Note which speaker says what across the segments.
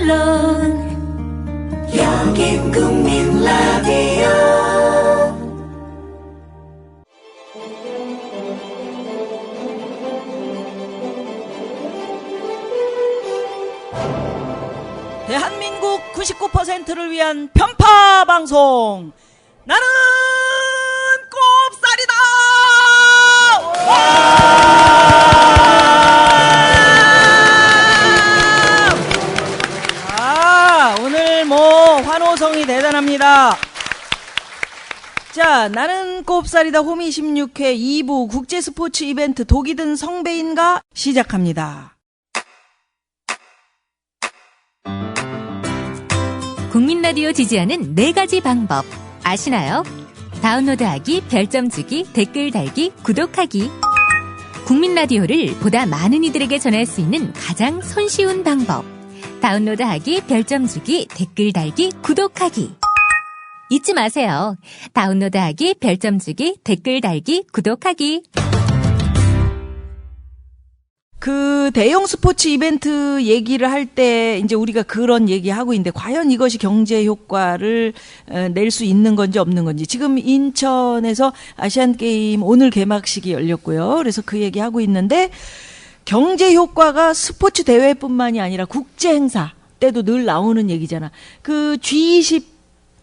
Speaker 1: 물론 여긴 국민 라디오.
Speaker 2: 대한민국 99%를 위한 편파 방송, 나는 꼽살이다. 오늘 뭐 환호성이 대단합니다. 자, 나는 꼽살이다 호미 16회 2부 국제 스포츠 이벤트 독이 든 성배인가 시작합니다.
Speaker 3: 국민 라디오 지지하는 4가지 방법 아시나요? 다운로드하기, 별점 주기, 댓글 달기, 구독하기. 국민 라디오를 보다 많은 이들에게 전할 수 있는 가장 손쉬운 방법. 다운로드하기, 별점 주기, 댓글 달기, 구독하기. 잊지 마세요. 다운로드하기, 별점 주기, 댓글 달기, 구독하기.
Speaker 2: 그 대형 스포츠 이벤트 얘기를 할 때 이제 우리가 그런 얘기하고 있는데 과연 이것이 경제 효과를 낼 수 있는 건지 없는 건지. 지금 인천에서 아시안 게임 오늘 개막식이 열렸고요. 그래서 그 얘기하고 있는데 경제 효과가 스포츠 대회뿐만이 아니라 국제 행사 때도 늘 나오는 얘기잖아. 그 G20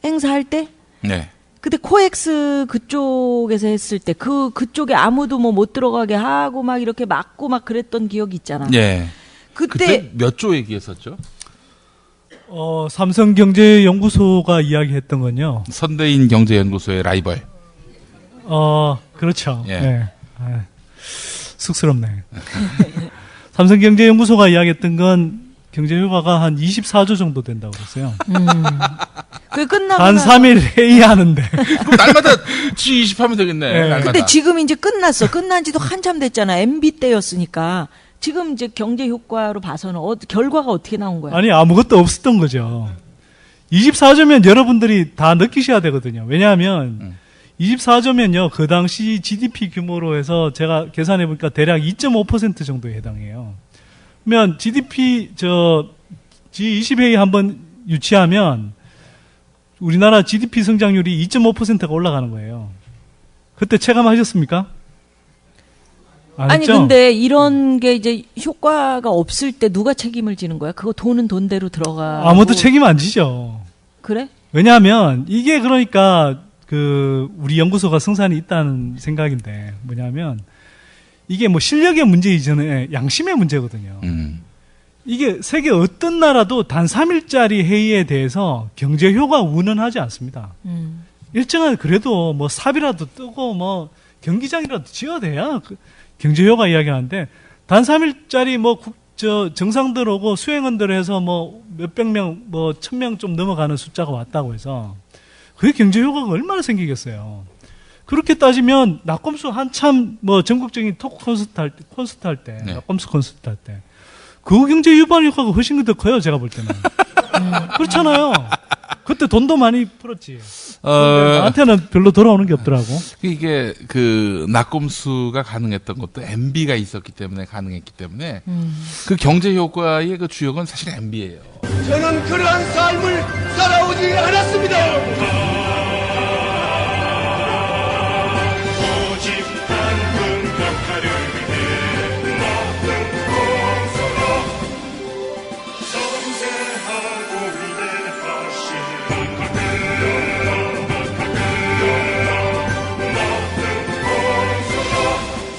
Speaker 2: 행사할 때
Speaker 4: 네.
Speaker 2: 그때 코엑스 그쪽에서 했을 때 그쪽에 아무도 뭐 못 들어가게 하고 막 이렇게 막고 막 그랬던 기억이 있잖아.
Speaker 4: 예.
Speaker 2: 그때
Speaker 4: 몇 조 얘기했었죠?
Speaker 5: 삼성경제연구소가 이야기했던 건요.
Speaker 4: 선대인 경제연구소의 라이벌.
Speaker 5: 그렇죠.
Speaker 4: 예.
Speaker 5: 네. 쑥스럽네. 삼성경제연구소가 이야기했던 건 경제 효과가 한 24조 정도 된다고 그랬어요.
Speaker 2: 그 끝나고
Speaker 5: 한 3일 회의하는데.
Speaker 4: 그럼 날마다 G20 하면 되겠네.
Speaker 5: 네.
Speaker 4: 날마다.
Speaker 2: 근데 지금 이제 끝났어. 끝난 지도 한참 됐잖아. MB 때였으니까. 지금 이제 경제 효과로 봐서는 결과가 어떻게 나온 거야?
Speaker 5: 아니, 아무것도 없었던 거죠. 24조면 여러분들이 다 느끼셔야 되거든요. 왜냐하면 24조면요, 그 당시 GDP 규모로 해서 제가 계산해 보니까 대략 2.5% 정도에 해당해요. 그러면 GDP G20 회의 한번 유치하면 우리나라 GDP 성장률이 2.5%가 올라가는 거예요. 그때 체감하셨습니까?
Speaker 2: 아니 근데 이런 게 이제 효과가 없을 때 누가 책임을 지는 거야? 그거 돈은 돈대로 들어가.
Speaker 5: 아무도 책임 안 지죠.
Speaker 2: 그래?
Speaker 5: 왜냐하면 이게 그러니까 우리 연구소가 승산이 있다는 생각인데 뭐냐면 이게 뭐 실력의 문제 이전에 양심의 문제거든요. 이게 세계 어떤 나라도 단 3일짜리 회의에 대해서 경제 효과 운운하지 않습니다. 일정한 그래도 뭐 삽이라도 뜨고 뭐 경기장이라도 지어야 돼야 경제 효과 이야기하는데 단 3일짜리 뭐 정상들 오고 수행원들 해서 뭐 몇백 명, 뭐 1000명 좀 넘어가는 숫자가 왔다고 해서 그게 경제 효과가 얼마나 생기겠어요. 그렇게 따지면 낙검수 한참 뭐 전국적인 토크 콘서트 할 때,
Speaker 4: 네.
Speaker 5: 낙검수 콘서트 할 때 그 경제 유발 효과가 훨씬 더 커요, 제가 볼 때는. 그렇잖아요. 그때 돈도 많이 풀었지. 나한테는 별로 돌아오는 게 없더라고.
Speaker 4: 이게 낙검수가 가능했던 것도 MB가 있었기 때문에 가능했기 때문에 그 경제 효과의 그 주역은 사실 MB예요.
Speaker 6: 저는 그러한 삶을 살아오지 않았습니다.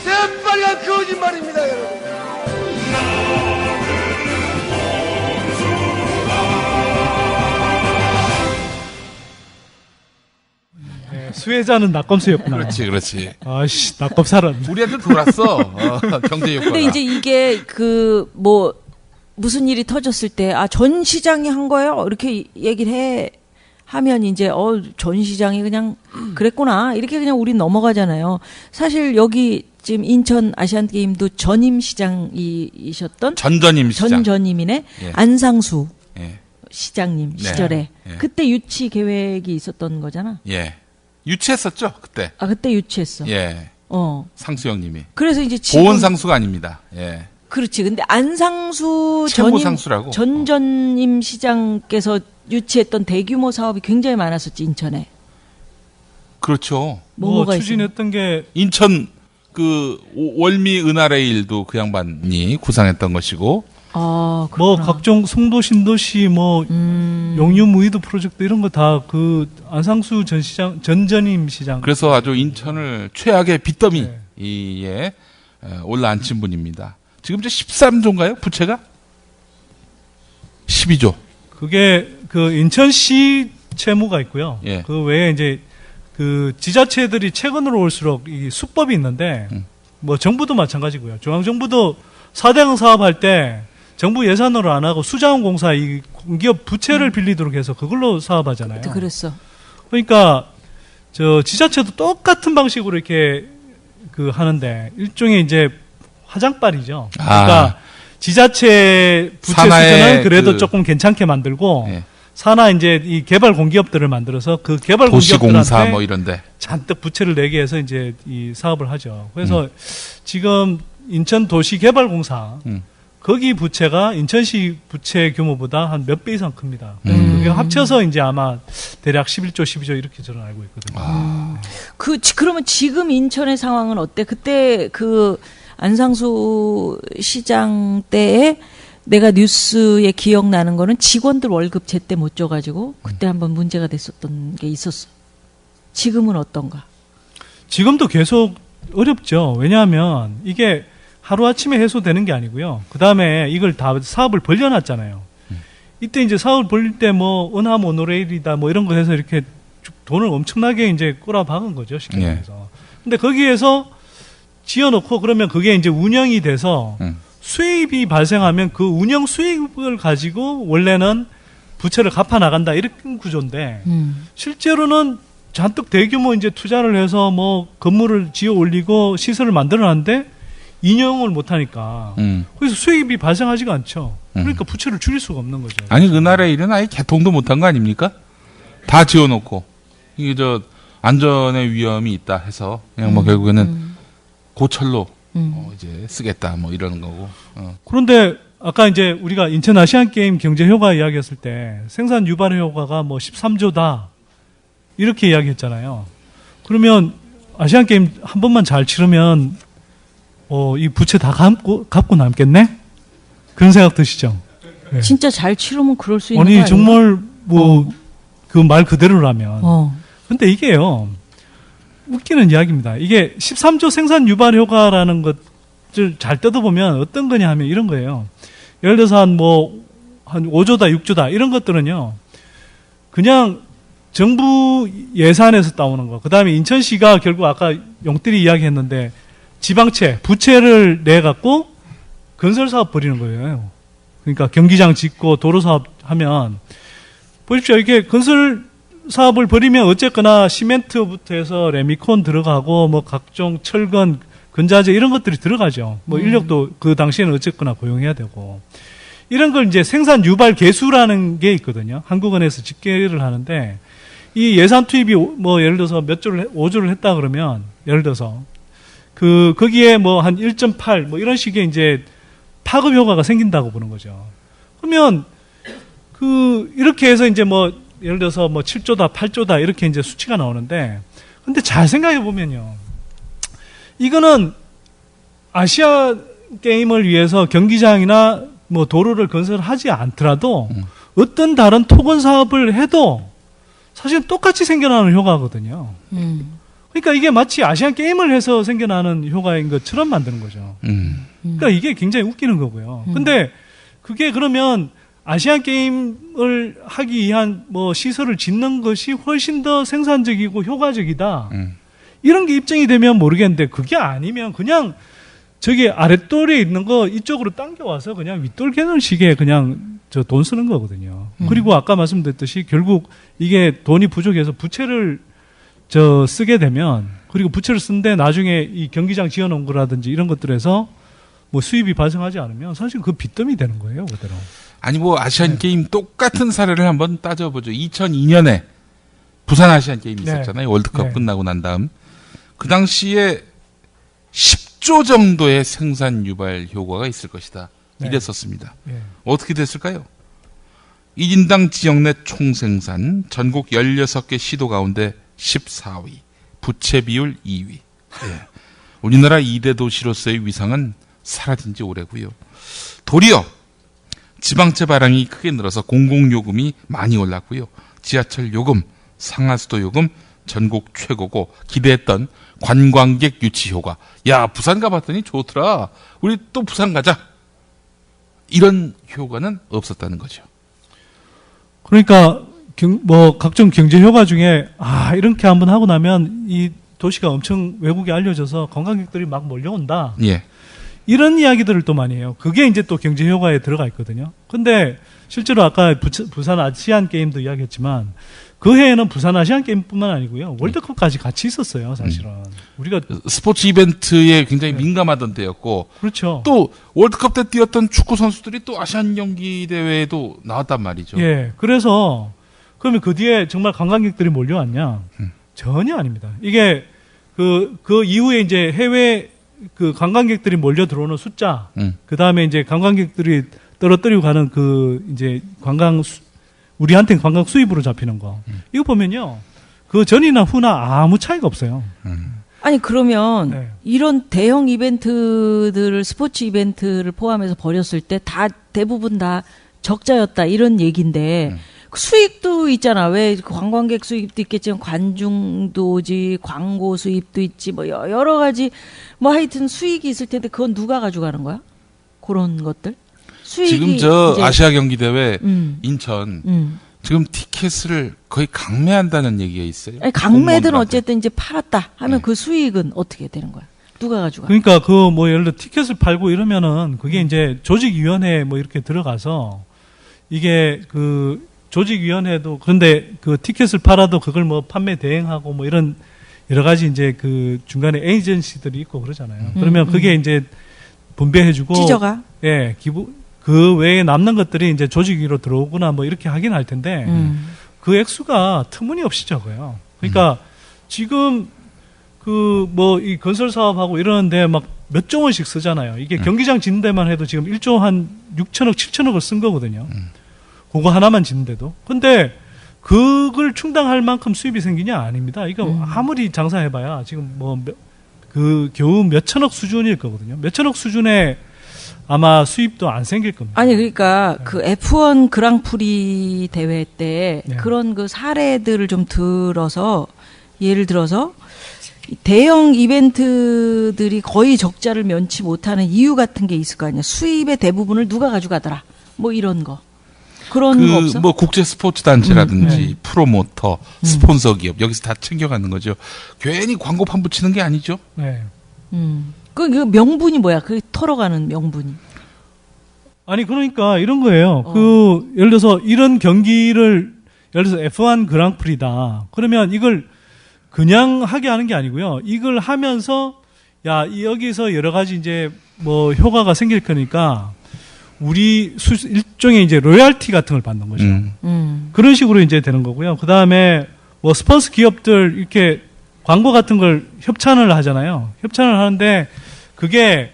Speaker 6: 새빨간 거짓말입니다, 여러분.
Speaker 5: 수혜자는 낙검수였구나.
Speaker 4: 그렇지.
Speaker 5: 아이씨, 낙검살은.
Speaker 4: 우리한테 돌았어. 경제 효과가.
Speaker 2: 근데 이제 이게 무슨 일이 터졌을 때 전 시장이 한 거예요. 이렇게 얘기를 하면 이제 전 시장이 그냥 그랬구나. 이렇게 그냥 우린 넘어가잖아요. 사실 여기 지금 인천 아시안 게임도 전임 시장이셨던
Speaker 4: 전전임 시장.
Speaker 2: 전전임이네.
Speaker 4: 예.
Speaker 2: 안상수
Speaker 4: 예.
Speaker 2: 시장님
Speaker 4: 네.
Speaker 2: 시절에
Speaker 4: 예.
Speaker 2: 그때 유치 계획이 있었던 거잖아.
Speaker 4: 예. 유치했었죠, 그때.
Speaker 2: 그때 유치했어.
Speaker 4: 예.
Speaker 2: 어.
Speaker 4: 상수형 님이.
Speaker 2: 그래서 이제 지금
Speaker 4: 보온 상수가 아닙니다. 예.
Speaker 2: 그렇지. 근데 안상수
Speaker 4: 채무상수라고.
Speaker 2: 전임 시장께서 유치했던 대규모 사업이 굉장히 많았었지, 인천에.
Speaker 4: 그렇죠.
Speaker 2: 뭐가
Speaker 5: 추진했던 게
Speaker 4: 인천 그 월미 은하레일도 그 양반이 구상했던 것이고.
Speaker 2: 아,
Speaker 5: 뭐 각종 송도 신도시 뭐 용유 무이도 프로젝트 이런 거 다 그 안상수 전 시장 전임 시장.
Speaker 4: 그래서 아주 인천을 최악의 빚더미에 올라앉힌 분입니다. 지금 이제 13조인가요? 부채가? 12조.
Speaker 5: 그게 그 인천시 채무가 있고요.
Speaker 4: 예.
Speaker 5: 그 외에 이제 그 지자체들이 최근으로 올수록 이 수법이 있는데 뭐 정부도 마찬가지고요. 중앙정부도 4대강 사업할 때 정부 예산으로 안 하고 수자원공사 이 공기업 부채를 빌리도록 해서 그걸로 사업하잖아요.
Speaker 2: 그랬어.
Speaker 5: 그러니까 저 지자체도 똑같은 방식으로 이렇게 그 하는데 일종의 이제 화장빨이죠. 그러니까 지자체 부채 수준은 그래도 조금 괜찮게 만들고
Speaker 4: 예.
Speaker 5: 산하 이제 이 개발 공기업들을 만들어서 그 개발
Speaker 4: 도시공사
Speaker 5: 공기업들한테
Speaker 4: 뭐 이런데
Speaker 5: 잔뜩 부채를 내게 해서 이제 이 사업을 하죠. 그래서 지금 인천 도시개발공사 거기 부채가 인천시 부채 규모보다 한 몇 배 이상 큽니다. 그래서 그게 합쳐서 이제 아마 대략 11조, 12조 이렇게 저는 알고 있거든요.
Speaker 2: 그러면 지금 인천의 상황은 어때? 그때 그 안상수 시장 때에 내가 뉴스에 기억나는 거는 직원들 월급 제때 못 줘가지고 그때 한번 문제가 됐었던 게 있었어. 지금은 어떤가?
Speaker 5: 지금도 계속 어렵죠. 왜냐하면 이게 하루아침에 해소되는 게 아니고요. 그 다음에 이걸 다 사업을 벌려놨잖아요. 이때 이제 사업을 벌릴 때 뭐 은하 모노레일이다 뭐 이런 거 해서 이렇게 돈을 엄청나게 이제 꼬라박은 거죠. 쉽게 말해서. 근데 거기에서 지어놓고 그러면 그게 이제 운영이 돼서 수입이 발생하면 그 운영 수익을 가지고 원래는 부채를 갚아 나간다 이런 구조인데 실제로는 잔뜩 대규모 이제 투자를 해서 뭐 건물을 지어 올리고 시설을 만들어놨는데 인용을 못 하니까 그래서 수입이 발생하지가 않죠. 그러니까 부채를 줄일 수가 없는 거죠.
Speaker 4: 아니 은하레일은 아예 개통도 못한 거 아닙니까? 다 지어놓고 이게 저 안전의 위험이 있다 해서 그냥 뭐 결국에는 고철로 이제 쓰겠다 뭐 이러는 거고.
Speaker 5: 그런데 아까 이제 우리가 인천 아시안 게임 경제 효과 이야기했을 때 생산 유발 효과가 뭐 13조다 이렇게 이야기했잖아요. 그러면 아시안 게임 한 번만 잘 치르면 이 부채 다 갚고 남겠네? 그런 생각 드시죠? 네.
Speaker 2: 진짜 잘 치르면 그럴 수 있는 거
Speaker 5: 아니
Speaker 2: 아니야?
Speaker 5: 정말 뭐 그 말 그대로라면. 근데 이게요 웃기는 이야기입니다. 이게 13조 생산 유발 효과라는 것을 잘 뜯어보면 어떤 거냐 하면 이런 거예요. 예를 들어서 한 5조다 6조다 이런 것들은요 그냥 정부 예산에서 따오는 거. 그 다음에 인천시가 결국 아까 용띠리 이야기했는데 지방채, 부채를 내갖고 건설사업 벌이는 거예요. 그러니까 경기장 짓고 도로사업 하면 보십시오. 이게 건설사업을 벌이면 어쨌거나 시멘트부터 해서 레미콘 들어가고 뭐 각종 철근, 근자재 이런 것들이 들어가죠. 뭐 인력도 그 당시에는 어쨌거나 고용해야 되고. 이런 걸 이제 생산 유발 계수라는 게 있거든요. 한국은행에서 집계를 하는데 이 예산 투입이 뭐 예를 들어서 몇 조를 5조를 했다 그러면 예를 들어서 거기에 뭐 한 1.8 뭐 이런 식의 이제 파급 효과가 생긴다고 보는 거죠. 그러면 이렇게 해서 이제 뭐 예를 들어서 뭐 7조다 8조다 이렇게 이제 수치가 나오는데 근데 잘 생각해 보면요. 이거는 아시아 게임을 위해서 경기장이나 뭐 도로를 건설하지 않더라도 어떤 다른 토건 사업을 해도 사실 똑같이 생겨나는 효과거든요. 그러니까 이게 마치 아시안 게임을 해서 생겨나는 효과인 것처럼 만드는 거죠. 그러니까 이게 굉장히 웃기는 거고요. 근데 그게 그러면 아시안 게임을 하기 위한 뭐 시설을 짓는 것이 훨씬 더 생산적이고 효과적이다. 이런 게 입증이 되면 모르겠는데 그게 아니면 그냥 저기 아랫돌에 있는 거 이쪽으로 당겨와서 그냥 윗돌 개는 식의 그냥 돈 쓰는 거거든요. 그리고 아까 말씀드렸듯이 결국 이게 돈이 부족해서 부채를 쓰게 되면 그리고 부채를 쓴데 나중에 이 경기장 지어놓은 거라든지 이런 것들에서 뭐 수입이 발생하지 않으면 사실 그 빚더미 되는 거예요, 그대로.
Speaker 4: 아니 뭐 아시안 게임 똑같은 사례를 한번 따져보죠. 2002년에 부산 아시안 게임이 있었잖아요. 월드컵 끝나고 난 다음 그 당시에 10조 10조 정도의 생산 유발 효과가 있을 것이다.
Speaker 5: 네.
Speaker 4: 이랬었습니다.
Speaker 5: 예.
Speaker 4: 어떻게 됐을까요? 1인당 지역 내 총생산 전국 16개 시도 가운데 14위, 부채 비율 2위. 예. 우리나라 2대 도시로서의 위상은 사라진 지 오래고요. 도리어 지방채 발행이 크게 늘어서 공공요금이 많이 올랐고요. 지하철 요금, 상하수도 요금 전국 최고고 기대했던 관광객 유치 효과. 야, 부산 가봤더니 좋더라. 우리 또 부산 가자. 이런 효과는 없었다는 거죠.
Speaker 5: 그러니까 뭐 각종 경제 효과 중에 이렇게 한번 하고 나면 이 도시가 엄청 외국에 알려져서 관광객들이 막 몰려온다.
Speaker 4: 예.
Speaker 5: 이런 이야기들을 또 많이 해요. 그게 이제 또 경제 효과에 들어가 있거든요. 근데 실제로 아까 부산 아시안 게임도 이야기했지만 그 해에는 부산 아시안 게임뿐만 아니고요. 월드컵까지 같이 있었어요, 사실은. 우리가
Speaker 4: 스포츠 이벤트에 굉장히 민감하던 때였고
Speaker 5: 그렇죠.
Speaker 4: 또 월드컵 때 뛰었던 축구 선수들이 또 아시안 경기 대회에도 나왔단 말이죠.
Speaker 5: 예. 그래서 그러면 그 뒤에 정말 관광객들이 몰려왔냐? 전혀 아닙니다. 이게 그 이후에 이제 해외 그 관광객들이 몰려 들어오는 숫자, 그 다음에 이제 관광객들이 떨어뜨리고 가는 그 이제 우리한테 관광 수입으로 잡히는 거. 이거 보면요. 그 전이나 후나 아무 차이가 없어요.
Speaker 2: 아니 그러면
Speaker 5: 네.
Speaker 2: 이런 대형 이벤트들을 스포츠 이벤트를 포함해서 벌였을 때 다 대부분 다 적자였다 이런 얘기인데 수익도 있잖아. 왜 관광객 수입도 있겠지만 관중도지 광고 수입도 있지 뭐 여러 가지 뭐 하여튼 수익이 있을 텐데 그건 누가 가져가는 거야? 그런 것들? 수익이
Speaker 4: 지금 저
Speaker 2: 이제
Speaker 4: 아시아 경기 대회 인천 지금 티켓을 거의 강매한다는 얘기가 있어요.
Speaker 2: 아니, 강매든
Speaker 4: 공무원들한테.
Speaker 2: 어쨌든 이제 팔았다 하면
Speaker 4: 네.
Speaker 2: 그 수익은 어떻게 되는 거야? 누가 가져가?
Speaker 5: 그러니까 그 뭐 예를 들어 티켓을 팔고 이러면은 그게 이제 조직위원회 뭐 이렇게 들어가서 이게 그 조직위원회도 그런데 그 티켓을 팔아도 그걸 뭐 판매 대행하고 뭐 이런 여러 가지 이제 그 중간에 에이전시들이 있고 그러잖아요. 그러면 그게 이제 분배해주고
Speaker 2: 찢어가?
Speaker 5: 예, 그 외에 남는 것들이 이제 조직위로 들어오거나 뭐 이렇게 하긴 할 텐데 그 액수가 터무니없이 적어요. 그러니까 지금 그 뭐 이 건설 사업하고 이러는데 막 몇 조 원씩 쓰잖아요. 이게 경기장 짓는 데만 해도 지금 1조 한 6천억, 7천억을 쓴 거거든요. 그거 하나만 짓는데도. 근데 그걸 충당할 만큼 수입이 생기냐? 아닙니다. 이거 아무리 장사해봐야 지금 뭐 그 겨우 몇 천억 수준일 거거든요. 몇 천억 수준의 아마 수입도 안 생길 겁니다.
Speaker 2: 아니 그러니까 그 F1 그랑프리 대회 때
Speaker 5: 네.
Speaker 2: 그런 그 사례들을 좀 들어서 예를 들어서 대형 이벤트들이 거의 적자를 면치 못하는 이유 같은 게 있을 거 아니야. 수입의 대부분을 누가 가져가더라. 뭐 이런 거. 그런 거 없어?
Speaker 4: 뭐 국제 스포츠 단체라든지 프로모터, 스폰서 기업 여기서 다 챙겨가는 거죠. 괜히 광고판 붙이는 게 아니죠.
Speaker 5: 네.
Speaker 2: 그 명분이 뭐야? 그 털어가는 명분이.
Speaker 5: 아니 그러니까 이런 거예요. 그 예를 들어서 이런 경기를 예를 들어서 F1 그랑프리다. 그러면 이걸 그냥 하게 하는 게 아니고요. 이걸 하면서 야 여기서 여러 가지 이제 뭐 효과가 생길 거니까 우리 일종의 이제 로열티 같은 걸 받는 거죠. 그런 식으로 이제 되는 거고요. 그 다음에 뭐 스폰서 기업들 이렇게 광고 같은 걸 협찬을 하잖아요. 협찬을 하는데 그게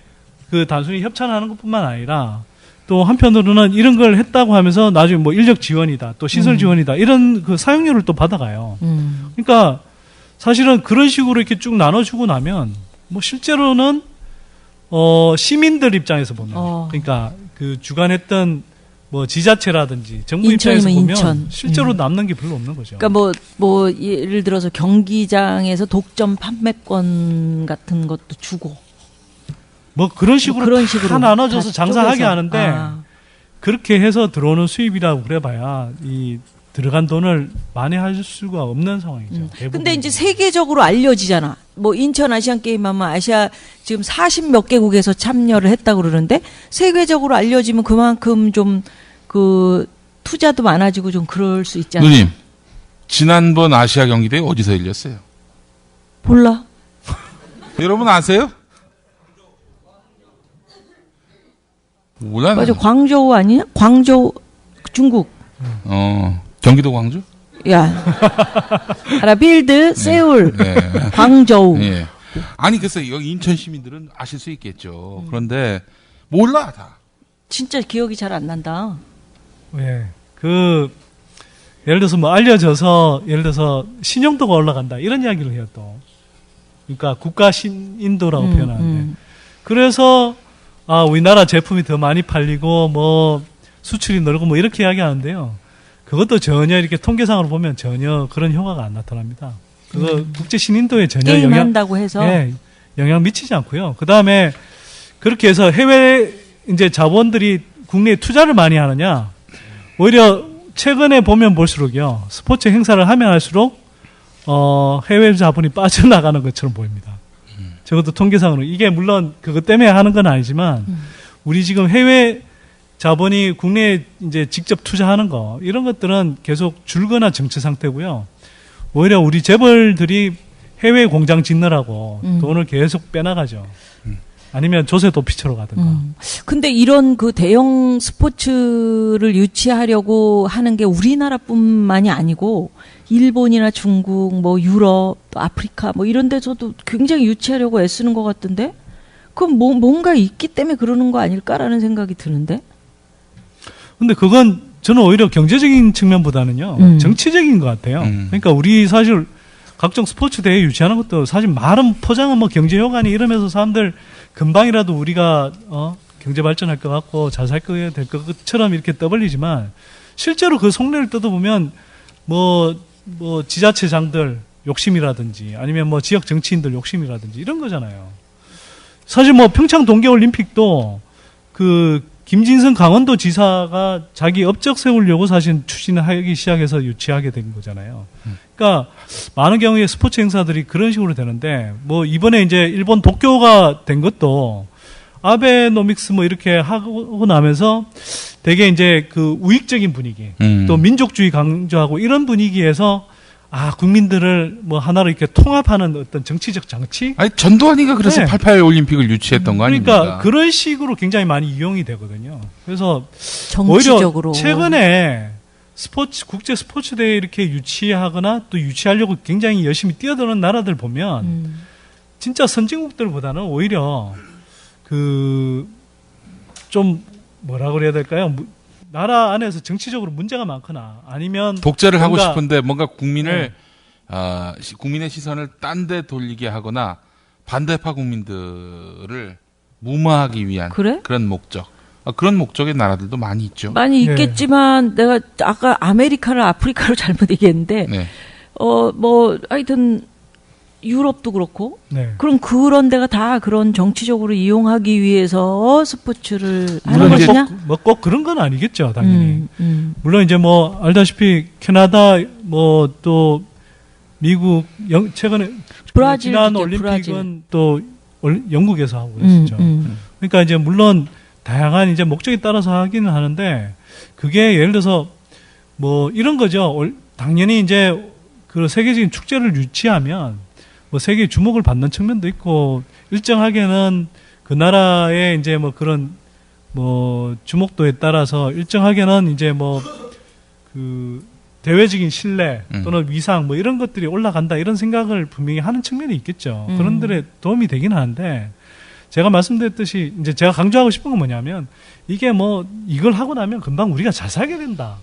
Speaker 5: 그 단순히 협찬하는 것뿐만 아니라 또 한편으로는 이런 걸 했다고 하면서 나중에 뭐 인력 지원이다, 또 시설 지원이다 이런 그 사용료를 또 받아가요. 그러니까 사실은 그런 식으로 이렇게 쭉 나눠주고 나면 뭐 실제로는 시민들 입장에서 보면 그러니까 그 주관했던 뭐 지자체라든지 정부 입장에서 보면
Speaker 2: 인천.
Speaker 5: 실제로 남는 게 별로 없는 거죠.
Speaker 2: 그러니까 뭐 예를 들어서 경기장에서 독점 판매권 같은 것도 주고
Speaker 5: 뭐 그런 식으로
Speaker 2: 그런
Speaker 5: 다
Speaker 2: 식으로
Speaker 5: 나눠져서
Speaker 2: 다
Speaker 5: 장사하게
Speaker 2: 쪼개서.
Speaker 5: 하는데 그렇게 해서 들어오는 수입이라고 그래봐야 이 들어간 돈을 만회할 수가 없는 상황이죠.
Speaker 2: 근데 이제 세계적으로 알려지잖아. 뭐 인천 아시안 게임 하면 아시아 지금 40몇 개국에서 참여를 했다고 그러는데 세계적으로 알려지면 그만큼 좀 그 투자도 많아지고 좀 그럴 수 있잖아요.
Speaker 4: 누님, 지난번 아시아 경기 대회 어디서 열렸어요?
Speaker 2: 몰라.
Speaker 4: 여러분 아세요? 몰라.
Speaker 2: 맞아. 광저우 아니냐? 광저우 중국.
Speaker 4: 경기도 광주?
Speaker 2: 야. 알아 빌드 세울.
Speaker 4: 네.
Speaker 2: 광저우.
Speaker 4: 예.
Speaker 2: 있고.
Speaker 4: 아니 글쎄 여기 인천 시민들은 아실 수 있겠죠. 그런데 몰라 다.
Speaker 2: 진짜 기억이 잘 안 난다.
Speaker 5: 예. 예를 들어서 뭐 알려져서 예를 들어서 신용도가 올라간다 이런 이야기를 해요 또. 그러니까 국가 신인도라고 표현하는데. 그래서 우리나라 제품이 더 많이 팔리고 뭐 수출이 늘고 뭐 이렇게 이야기하는데요. 그것도 전혀 이렇게 통계상으로 보면 전혀 그런 효과가 안 나타납니다. 그거 국제 신인도에 전혀
Speaker 2: 게임한다고 해서
Speaker 5: 영향 미치지 않고요. 그 다음에 그렇게 해서 해외 이제 자본들이 국내에 투자를 많이 하느냐, 오히려 최근에 보면 볼수록요, 스포츠 행사를 하면 할수록, 해외 자본이 빠져나가는 것처럼 보입니다. 적어도 통계상으로. 이게 물론 그것 때문에 하는 건 아니지만, 우리 지금 해외 자본이 국내에 이제 직접 투자하는 거, 이런 것들은 계속 줄거나 정체 상태고요. 오히려 우리 재벌들이 해외 공장 짓느라고 돈을 계속 빼나가죠. 아니면 조세 도피처로 가든가.
Speaker 2: 근데 이런 그 대형 스포츠를 유치하려고 하는 게 우리나라뿐만이 아니고 일본이나 중국, 뭐 유럽, 또 아프리카 뭐 이런 데서도 굉장히 유치하려고 애쓰는 것 같던데? 그럼 뭔가 있기 때문에 그러는 거 아닐까라는 생각이 드는데?
Speaker 5: 근데 그건 저는 오히려 경제적인 측면보다는요, 정치적인 것 같아요. 그러니까 우리 사실 각종 스포츠 대회 유치하는 것도 사실 말은 포장은 뭐 경제 효과니 이러면서 사람들 금방이라도 우리가 경제 발전할 것 같고 잘 살 것 될 것처럼 이렇게 떠벌리지만 실제로 그 속내를 뜯어보면 뭐 지자체장들 욕심이라든지 아니면 뭐 지역 정치인들 욕심이라든지 이런 거잖아요. 사실 뭐 평창 동계올림픽도 그 김진성 강원도 지사가 자기 업적 세우려고 사실 추진하기 시작해서 유치하게 된 거잖아요. 그러니까 많은 경우에 스포츠 행사들이 그런 식으로 되는데 뭐 이번에 이제 일본 도쿄가 된 것도 아베노믹스 뭐 이렇게 하고 나면서 되게 이제 그 우익적인 분위기 또 민족주의 강조하고 이런 분위기에서 국민들을 뭐 하나로 이렇게 통합하는 어떤 정치적 장치?
Speaker 4: 아니 전두환이가 그래서
Speaker 5: 네.
Speaker 4: 88 올림픽을 유치했던 거 아닙니까?
Speaker 5: 그러니까 그런 식으로 굉장히 많이 이용이 되거든요. 그래서
Speaker 2: 정치적으로.
Speaker 5: 오히려 최근에 국제 스포츠 대회 이렇게 유치하거나 또 유치하려고 굉장히 열심히 뛰어드는 나라들 보면 진짜 선진국들보다는 오히려 좀 뭐라 그래야 될까요? 나라 안에서 정치적으로 문제가 많거나 아니면
Speaker 4: 독재를 하고 싶은데 뭔가 국민의 시선을 딴 데 돌리게 하거나 반대파 국민들을 무마하기 위한
Speaker 2: 그래?
Speaker 4: 그런 목적. 그런 목적의 나라들도 많이 있죠.
Speaker 2: 많이 있겠지만 내가 아까 아메리카를 아프리카로 잘못 얘기했는데
Speaker 4: 네.
Speaker 2: 뭐 하여튼 유럽도 그렇고 그럼 그런 데가 다 그런 정치적으로 이용하기 위해서 스포츠를 하는 것이냐?
Speaker 5: 꼭 그런 건 아니겠죠, 당연히. 물론 이제 뭐 알다시피 캐나다 뭐 또 미국 최근에 지난 올림픽은
Speaker 2: 브라질.
Speaker 5: 또 영국에서 하고 그랬었죠. 그러니까 이제 물론 다양한 이제 목적에 따라서 하기는 하는데 그게 예를 들어서 뭐 이런 거죠. 당연히 이제 그 세계적인 축제를 유치하면 뭐 세계의 주목을 받는 측면도 있고 일정하게는 그 나라의 이제 뭐 그런 뭐 주목도에 따라서 일정하게는 이제 뭐 그 대외적인 신뢰 또는 위상 뭐 이런 것들이 올라간다 이런 생각을 분명히 하는 측면이 있겠죠. 그런 데에 도움이 되긴 하는데 제가 말씀드렸듯이 이제 제가 강조하고 싶은 건 뭐냐면 이게 뭐 이걸 하고 나면 금방 우리가 잘 살게 된다.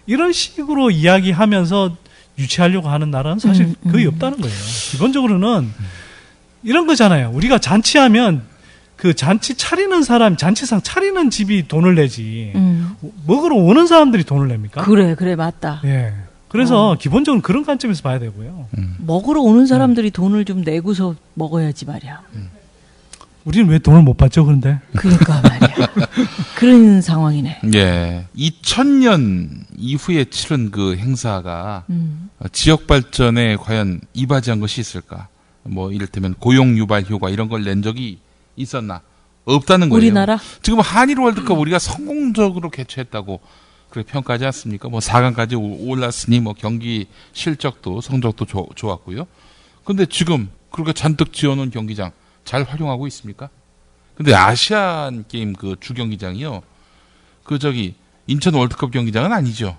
Speaker 5: 이런 식으로 이야기하면서 유치하려고 하는 나라는 사실 거의 없다는 거예요. 기본적으로는 이런 거잖아요. 우리가 잔치하면 그 잔치 차리는 사람, 잔치상 차리는 집이 돈을 내지 먹으러 오는 사람들이 돈을 냅니까?
Speaker 2: 그래 맞다.
Speaker 5: 예. 그래서 기본적으로 그런 관점에서 봐야 되고요.
Speaker 2: 먹으러 오는 사람들이 돈을 좀 내고서 먹어야지 말이야.
Speaker 5: 우리는 왜 돈을 못 받죠, 그런데?
Speaker 2: 그러니까 말이야. 그런 상황이네.
Speaker 4: 예. 2000년 이후에 치른 그 행사가 지역 발전에 과연 이바지한 것이 있을까? 뭐 이를테면 고용 유발 효과 이런 걸 낸 적이 있었나? 없다는 거예요.
Speaker 2: 우리나라?
Speaker 4: 지금 한일 월드컵 우리가 성공적으로 개최했다고 그렇게 평가하지 않습니까? 뭐 4강까지 올랐으니 뭐 경기 실적도 성적도 좋았고요. 근데 지금 그렇게 잔뜩 지어놓은 경기장 잘 활용하고 있습니까? 근데 아시안 게임 그 주경기장이요. 인천 월드컵 경기장은 아니죠.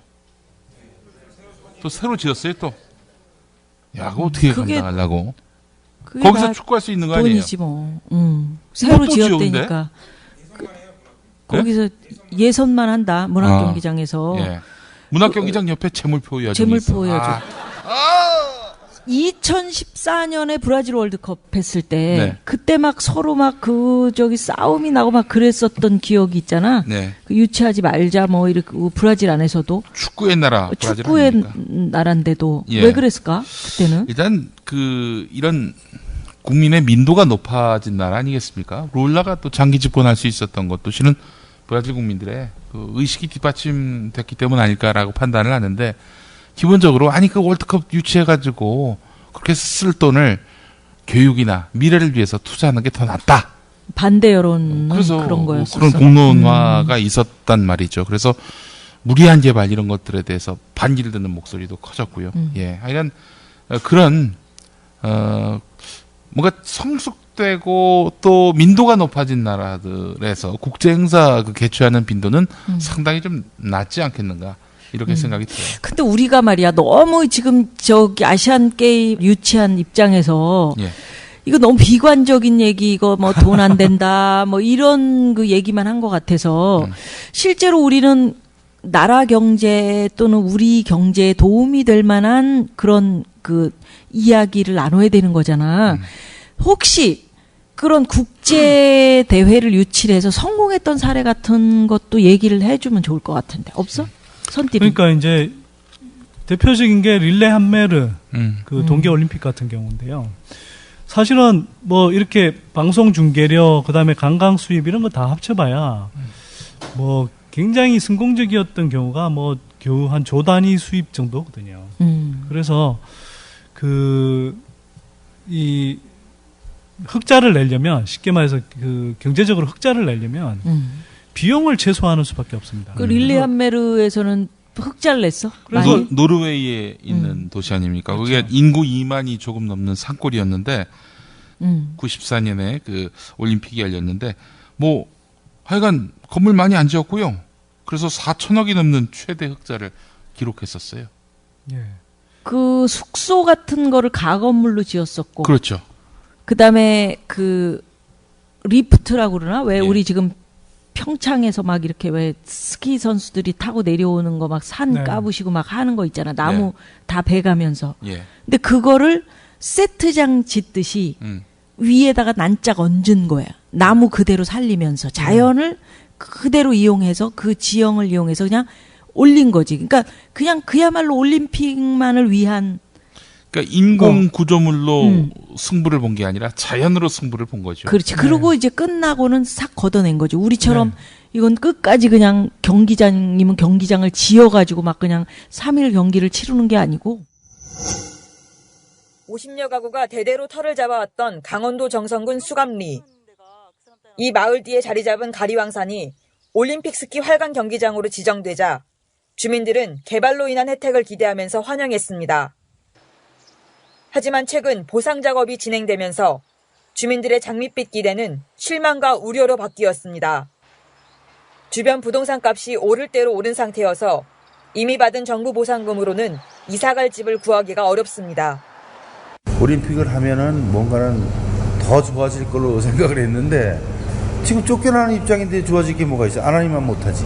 Speaker 4: 또 새로 지었어요, 또. 야, 그거 어떻게 감당하려고?
Speaker 2: 그게
Speaker 4: 거기서
Speaker 2: 다
Speaker 4: 축구할 수 있는 거 아니에요?
Speaker 2: 돈이지 뭐. 새로
Speaker 4: 또
Speaker 2: 지었다니까. 거기서 예선만 한다. 문학경기장에서.
Speaker 4: 예. 문학경기장 옆에 재물포 여전히 있어.
Speaker 2: 재물포 여정. 2014년에 브라질 월드컵 했을 때
Speaker 4: 네.
Speaker 2: 그때 막 서로 막 싸움이 나고 막 그랬었던 기억이 있잖아.
Speaker 4: 네.
Speaker 2: 그 유치하지 말자 뭐 이렇게 브라질 안에서도
Speaker 4: 축구의 나라 브라질
Speaker 2: 축구의
Speaker 4: 아닙니까?
Speaker 2: 나라인데도
Speaker 4: 예.
Speaker 2: 왜 그랬을까? 그때는
Speaker 4: 일단 이런 국민의 민도가 높아진 나라 아니겠습니까? 롤라가 또 장기 집권할 수 있었던 것도 실은 브라질 국민들의 그 의식이 뒷받침됐기 때문 아닐까라고 판단을 하는데 기본적으로 그 월드컵 유치해가지고 그렇게 쓸 돈을 교육이나 미래를 위해서 투자하는 게 더 낫다.
Speaker 2: 반대 여론은
Speaker 4: 그래서
Speaker 2: 그런 거였었어.
Speaker 4: 그런 공론화가 있었단 말이죠. 그래서 무리한 개발 이런 것들에 대해서 반기를 듣는 목소리도 커졌고요. 예, 하여간 그런 뭔가 성숙되고 또 민도가 높아진 나라들에서 국제 행사 개최하는 빈도는 상당히 좀 낮지 않겠는가 이렇게 생각이 들어요.
Speaker 2: 근데 우리가 말이야 너무 지금 아시안 게임 유치한 입장에서
Speaker 4: 예.
Speaker 2: 이거 너무 비관적인 얘기 이거 뭐 돈 안 된다 뭐 이런 그 얘기만 한 것 같아서 실제로 우리는 나라 경제 또는 우리 경제에 도움이 될 만한 그런 그 이야기를 나눠야 되는 거잖아. 혹시 그런 국제 대회를 유치해서 성공했던 사례 같은 것도 얘기를 해주면 좋을 것 같은데 없어? 선띠.
Speaker 5: 그러니까 이제 대표적인 게 릴레 한메르 그 동계 올림픽 같은 경우인데요. 사실은 뭐 이렇게 방송 중계료 그다음에 관광 수입 이런 거 다 합쳐봐야 뭐 굉장히 성공적이었던 경우가 뭐 겨우 한 조 단위 수입 정도거든요. 그래서 이 흑자를 내려면 쉽게 말해서 그 경제적으로 흑자를 내려면 비용을 최소화하는 수밖에 없습니다.
Speaker 2: 그 릴레 한메르에서는 흑자를 냈어?
Speaker 4: 그래서 노르웨이에 있는 도시 아닙니까? 그게
Speaker 5: 그렇죠.
Speaker 4: 인구 2만이 조금 넘는 산골이었는데 94년에 그 올림픽이 열렸는데 뭐 하여간 건물 많이 안 지었고요. 그래서 4천억이 넘는 최대 흑자를 기록했었어요.
Speaker 5: 예.
Speaker 2: 그 숙소 같은 거를 가건물로 지었었고.
Speaker 4: 그렇죠.
Speaker 2: 그다음에 그 리프트라고 그러나? 왜
Speaker 4: 예.
Speaker 2: 우리 지금 평창에서 막 이렇게 왜 스키 선수들이 타고 내려오는 거 막 산
Speaker 5: 네.
Speaker 2: 까부시고 막 하는 거 있잖아. 나무 다 베가면서.
Speaker 4: 예.
Speaker 2: 근데 그거를 세트장 짓듯이 위에다가 난짝 얹은 거야. 나무 그대로 살리면서 자연을 그대로 이용해서 그 지형을 이용해서 그냥 올린 거지. 그러니까 그냥 그야말로 올림픽만을 위한
Speaker 4: 그러니까 인공 구조물로 승부를 본 게 아니라 자연으로 승부를 본 거죠.
Speaker 2: 그렇지. 그리고 이제 끝나고는 싹 걷어낸 거지. 우리처럼 이건 끝까지 그냥 경기장이면 경기장을 지어가지고 막 그냥 3일 경기를 치르는 게 아니고.
Speaker 7: 50여 가구가 대대로 터를 잡아왔던 강원도 정선군 수감리. 이 마을 뒤에 자리 잡은 가리왕산이 올림픽 스키 활강 경기장으로 지정되자 주민들은 개발로 인한 혜택을 기대하면서 환영했습니다. 하지만 최근 보상 작업이 진행되면서 주민들의 장밋빛 기대는 실망과 우려로 바뀌었습니다. 주변 부동산 값이 오를 대로 오른 상태여서 이미 받은 정부 보상금으로는 이사갈 집을 구하기가 어렵습니다.
Speaker 8: 올림픽을 하면은 뭔가는 더 좋아질 걸로 생각을 했는데 지금 쫓겨나는 입장인데 좋아질 게 뭐가 있어? 안 하니만 못하지.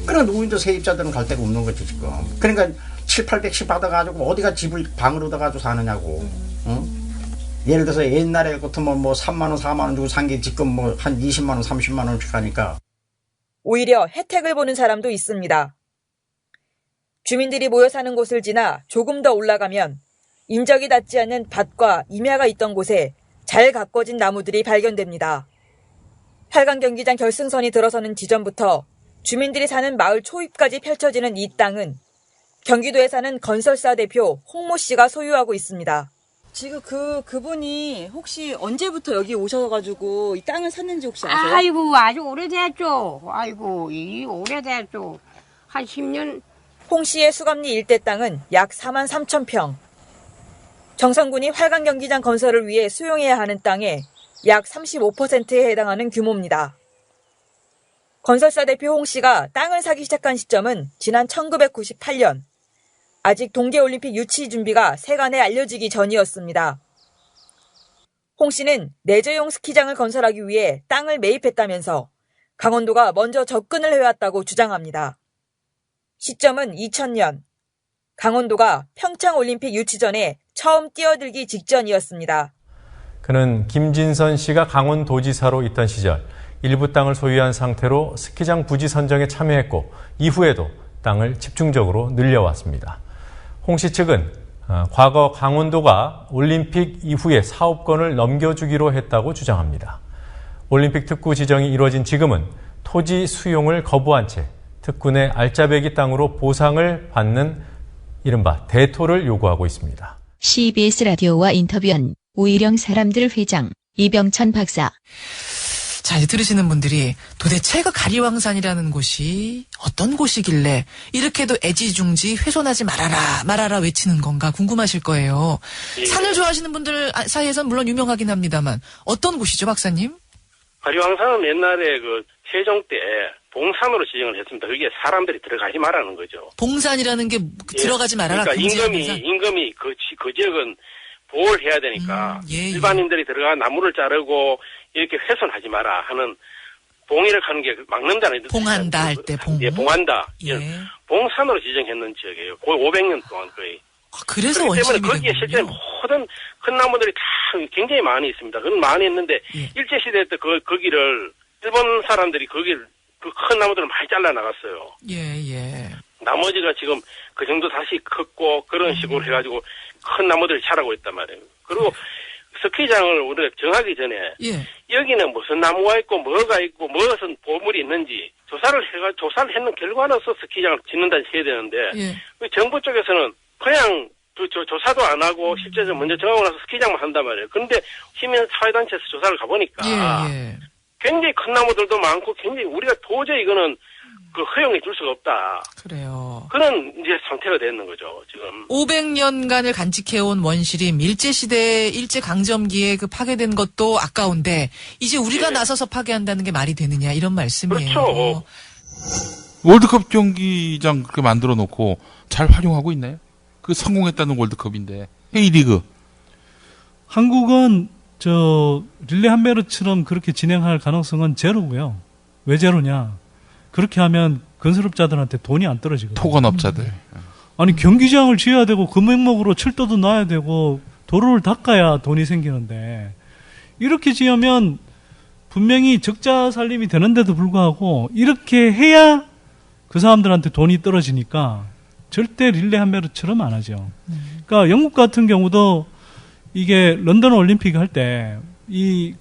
Speaker 9: 그러니까 노인도 세입자들은 갈 데가 없는 거지 지금. 그러니까 700~800씩 받아가지고 어디가 집을 방을 얻어가지고 사느냐고. 응? 예를 들어서 옛날에 같으면 뭐 3만 원, 4만 원 주고 산 게 지금 뭐 한 20만 원, 30만 원씩 하니까.
Speaker 7: 오히려 혜택을 보는 사람도 있습니다. 주민들이 모여 사는 곳을 지나 조금 더 올라가면 인적이 닿지 않는 밭과 임야가 있던 곳에 잘 가꿔진 나무들이 발견됩니다. 활강 경기장 결승선이 들어서는 지점부터 주민들이 사는 마을 초입까지 펼쳐지는 이 땅은 경기도에 사는 건설사 대표 홍모 씨가 소유하고 있습니다. 지금 그분이 혹시 언제부터 여기 오셔가지고 이 땅을 샀는지 혹시 아세요?
Speaker 10: 아이고 아주 오래됐죠. 아이고 이 오래됐죠. 한 10년.
Speaker 7: 홍 씨의 수감리 일대 땅은 약 4만 3천 평. 정선군이 활강 경기장 건설을 위해 수용해야 하는 땅의 약 35%에 해당하는 규모입니다. 건설사 대표 홍 씨가 땅을 사기 시작한 시점은 지난 1998년. 아직 동계올림픽 유치 준비가 세간에 알려지기 전이었습니다. 홍 씨는 내재용 스키장을 건설하기 위해 땅을 매입했다면서 강원도가 먼저 접근을 해왔다고 주장합니다. 시점은 2000년. 강원도가 평창올림픽 유치전에 처음 뛰어들기 직전이었습니다.
Speaker 11: 그는 김진선 씨가 강원도지사로 있던 시절 일부 땅을 소유한 상태로 스키장 부지 선정에 참여했고 이후에도 땅을 집중적으로 늘려왔습니다. 홍 씨 측은 과거 강원도가 올림픽 이후에 사업권을 넘겨주기로 했다고 주장합니다. 올림픽 특구 지정이 이루어진 지금은 토지 수용을 거부한 채 특군의 알짜배기 땅으로 보상을 받는 이른바 대토를 요구하고 있습니다.
Speaker 12: CBS 라디오와 인터뷰한 우일영 사람들 회장 이병천 박사.
Speaker 13: 자, 이제 들으시는 분들이 도대체 그 가리왕산이라는 곳이 어떤 곳이길래 이렇게도 애지중지 훼손하지 말아라 외치는 건가 궁금하실 거예요.
Speaker 14: 예.
Speaker 13: 산을 좋아하시는 분들 사이에선 물론 유명하긴 합니다만 어떤 곳이죠, 박사님?
Speaker 14: 가리왕산은 옛날에 그 세종 때 봉산으로 지정을 했습니다. 거기에 사람들이 들어가지 말라는 거죠.
Speaker 13: 봉산이라는 게 들어가지 말아라.
Speaker 14: 그러니까 임금이 그 지역은 보호를 해야 되니까 일반인들이 들어가 나무를 자르고 이렇게 훼손하지 마라 하는 봉의를 하는 게 막는다는 뜻입니다.
Speaker 13: 봉한다 할 때 봉.
Speaker 14: 예, 봉한다.
Speaker 13: 예.
Speaker 14: 봉산으로 지정했는 지역이에요. 거의 500년 동안 거의.
Speaker 13: 그래서
Speaker 14: 그렇기 때문에
Speaker 13: 원심이
Speaker 14: 거기에 실제 모든 큰 나무들이 다 굉장히 많이 있습니다. 그건 많이 있는데 일제시대 때 거기를 일본 사람들이 거기를 그 큰 나무들을 많이 잘라 나갔어요.
Speaker 13: 예.
Speaker 14: 나머지가 지금 그 정도 다시 컸고 그런 식으로 해가지고 큰 나무들이 자라고 있단 말이에요. 그리고 스키장을 우리가 정하기 전에 여기는 무슨 나무가 있고 뭐가 있고 무슨 보물이 있는지 조사를 했는 결과로서 스키장을 짓는다 해야 되는데 정부 쪽에서는 그냥 조사도 안 하고 실제로 먼저 정하고 나서 스키장만 한단 말이에요. 그런데 시민 사회단체에서 조사를 가보니까 굉장히 큰 나무들도 많고 굉장히 우리가 도저히 이거는 그 허용해 줄 수가 없다.
Speaker 13: 그래요.
Speaker 14: 그런 이제 상태가 되는 거죠, 지금.
Speaker 13: 500년간을 간직해온 원시림, 일제시대, 일제강점기에 그 파괴된 것도 아까운데, 이제 우리가 나서서 파괴한다는 게 말이 되느냐, 이런 말씀이에요.
Speaker 14: 그렇죠.
Speaker 4: 월드컵 경기장 그렇게 만들어 놓고 잘 활용하고 있나요? 그 성공했다는 월드컵인데, K리그.
Speaker 5: 한국은 릴레이 한메르처럼 그렇게 진행할 가능성은 제로고요. 왜 제로냐? 그렇게 하면 건설업자들한테 돈이 안 떨어지거든요.
Speaker 4: 토건업자들.
Speaker 5: 아니 경기장을 지어야 되고 그 명목으로 철도도 놔야 되고 도로를 닦아야 돈이 생기는데 이렇게 지으면 분명히 적자 살림이 되는데도 불구하고 이렇게 해야 그 사람들한테 돈이 떨어지니까 절대 릴레이 한메르처럼 안 하죠. 그러니까 영국 같은 경우도 이게 런던 올림픽 할 때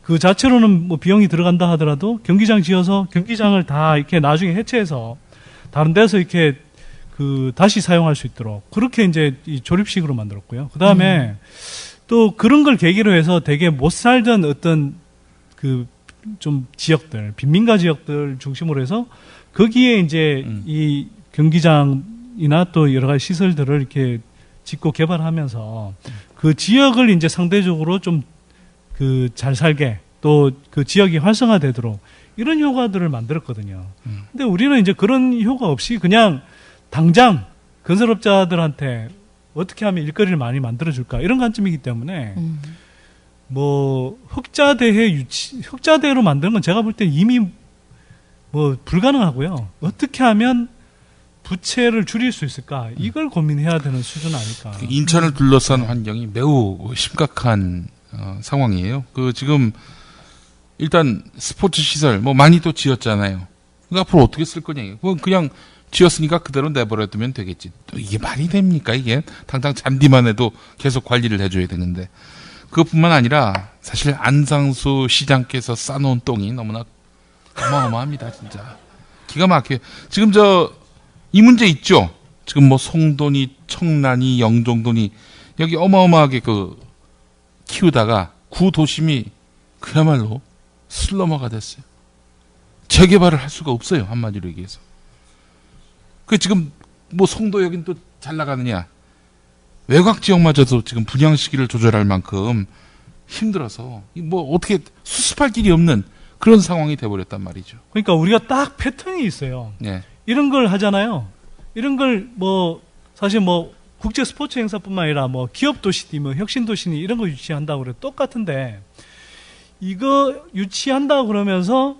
Speaker 5: 그 자체로는 뭐 비용이 들어간다 하더라도 경기장 지어서 경기장을 다 이렇게 나중에 해체해서 다른 데서 이렇게 다시 사용할 수 있도록 그렇게 이제 이 조립식으로 만들었고요. 그 다음에 또 그런 걸 계기로 해서 되게 못 살던 어떤 좀 지역들, 빈민가 지역들 중심으로 해서 거기에 이제 이 경기장이나 또 여러 가지 시설들을 이렇게 짓고 개발하면서 그 지역을 이제 상대적으로 좀 잘 살게 또 그 지역이 활성화되도록 이런 효과들을 만들었거든요. 근데 우리는 이제 그런 효과 없이 그냥 당장 건설업자들한테 어떻게 하면 일거리를 많이 만들어줄까 이런 관점이기 때문에 뭐 흑자대로 만드는 건 제가 볼 때 이미 뭐 불가능하고요. 어떻게 하면 부채를 줄일 수 있을까 이걸 고민해야 되는 수준 아닐까.
Speaker 4: 인천을 둘러싼 환경이 매우 심각한 상황이에요. 지금 일단 스포츠 시설 뭐 많이 또 지었잖아요. 앞으로 어떻게 쓸 거냐. 그냥 지었으니까 그대로 내버려두면 되겠지. 또 이게 말이 됩니까? 이게 당장 잔디만 해도 계속 관리를 해줘야 되는데 그것뿐만 아니라 사실 안상수 시장께서 싸놓은 똥이 너무나 어마어마합니다. 진짜 기가 막혀요. 지금 이 문제 있죠. 지금 뭐 송도니 청란이 영종도니 여기 어마어마하게 키우다가 구도심이 그야말로 슬러머가 됐어요. 재개발을 할 수가 없어요. 한마디로 얘기해서. 지금 뭐 송도 여긴 또 잘 나가느냐. 외곽 지역마저도 지금 분양 시기를 조절할 만큼 힘들어서 뭐 어떻게 수습할 길이 없는 그런 상황이 돼버렸단 말이죠.
Speaker 5: 그러니까 우리가 딱 패턴이 있어요.
Speaker 4: 네.
Speaker 5: 이런 걸 하잖아요. 이런 걸 사실 국제 스포츠 행사뿐만 아니라 기업 도시니 혁신 도시니 이런 거 유치한다고 그래 똑같은데 이거 유치한다 그러면서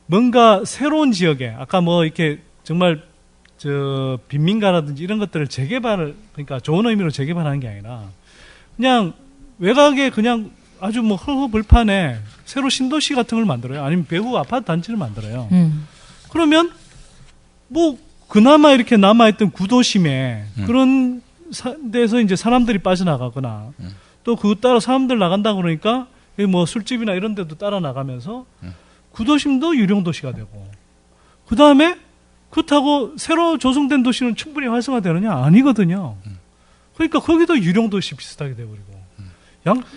Speaker 5: 뭔가 새로운 지역에 아까 뭐 이렇게 정말 저 빈민가라든지 이런 것들을 재개발을 그러니까 좋은 의미로 재개발하는 게 아니라 그냥 외곽에 그냥 아주 뭐 허허벌판에 새로 신도시 같은 걸 만들어요. 아니면 배후 아파트 단지를 만들어요. 그러면 뭐 그나마 이렇게 남아있던 구도심에 그런 데서 이제 사람들이 빠져나가거나 또 그거 따라 사람들 나간다 그러니까 뭐 술집이나 이런 데도 따라 나가면서 구도심도 유령도시가 되고 그 다음에 그렇다고 새로 조성된 도시는 충분히 활성화되느냐? 아니거든요. 그러니까 거기도 유령도시 비슷하게 돼버리고.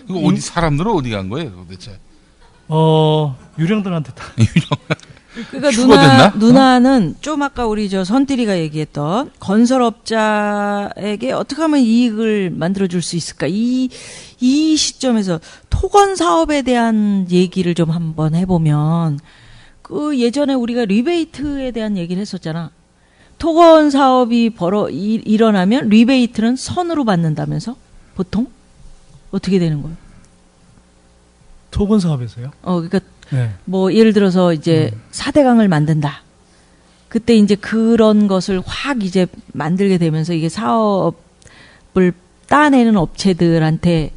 Speaker 4: 이거 어디 사람들은 어디 간 거예요, 도대체?
Speaker 5: 유령들한테 다.
Speaker 2: 그러니까 누나는 좀 아까 우리 저 선띠리가 얘기했던 건설업자에게 어떻게 하면 이익을 만들어줄 수 있을까? 이 시점에서 토건 사업에 대한 얘기를 좀 한번 해보면 그 예전에 우리가 리베이트에 대한 얘기를 했었잖아. 토건 사업이 일어나면 리베이트는 선으로 받는다면서? 보통? 어떻게 되는 거예요?
Speaker 5: 토건 사업에서요?
Speaker 2: 그러니까 뭐 예를 들어서 이제 4대강을 만든다. 그때 이제 그런 것을 확 이제 만들게 되면서 이게 사업을 따내는 업체들한테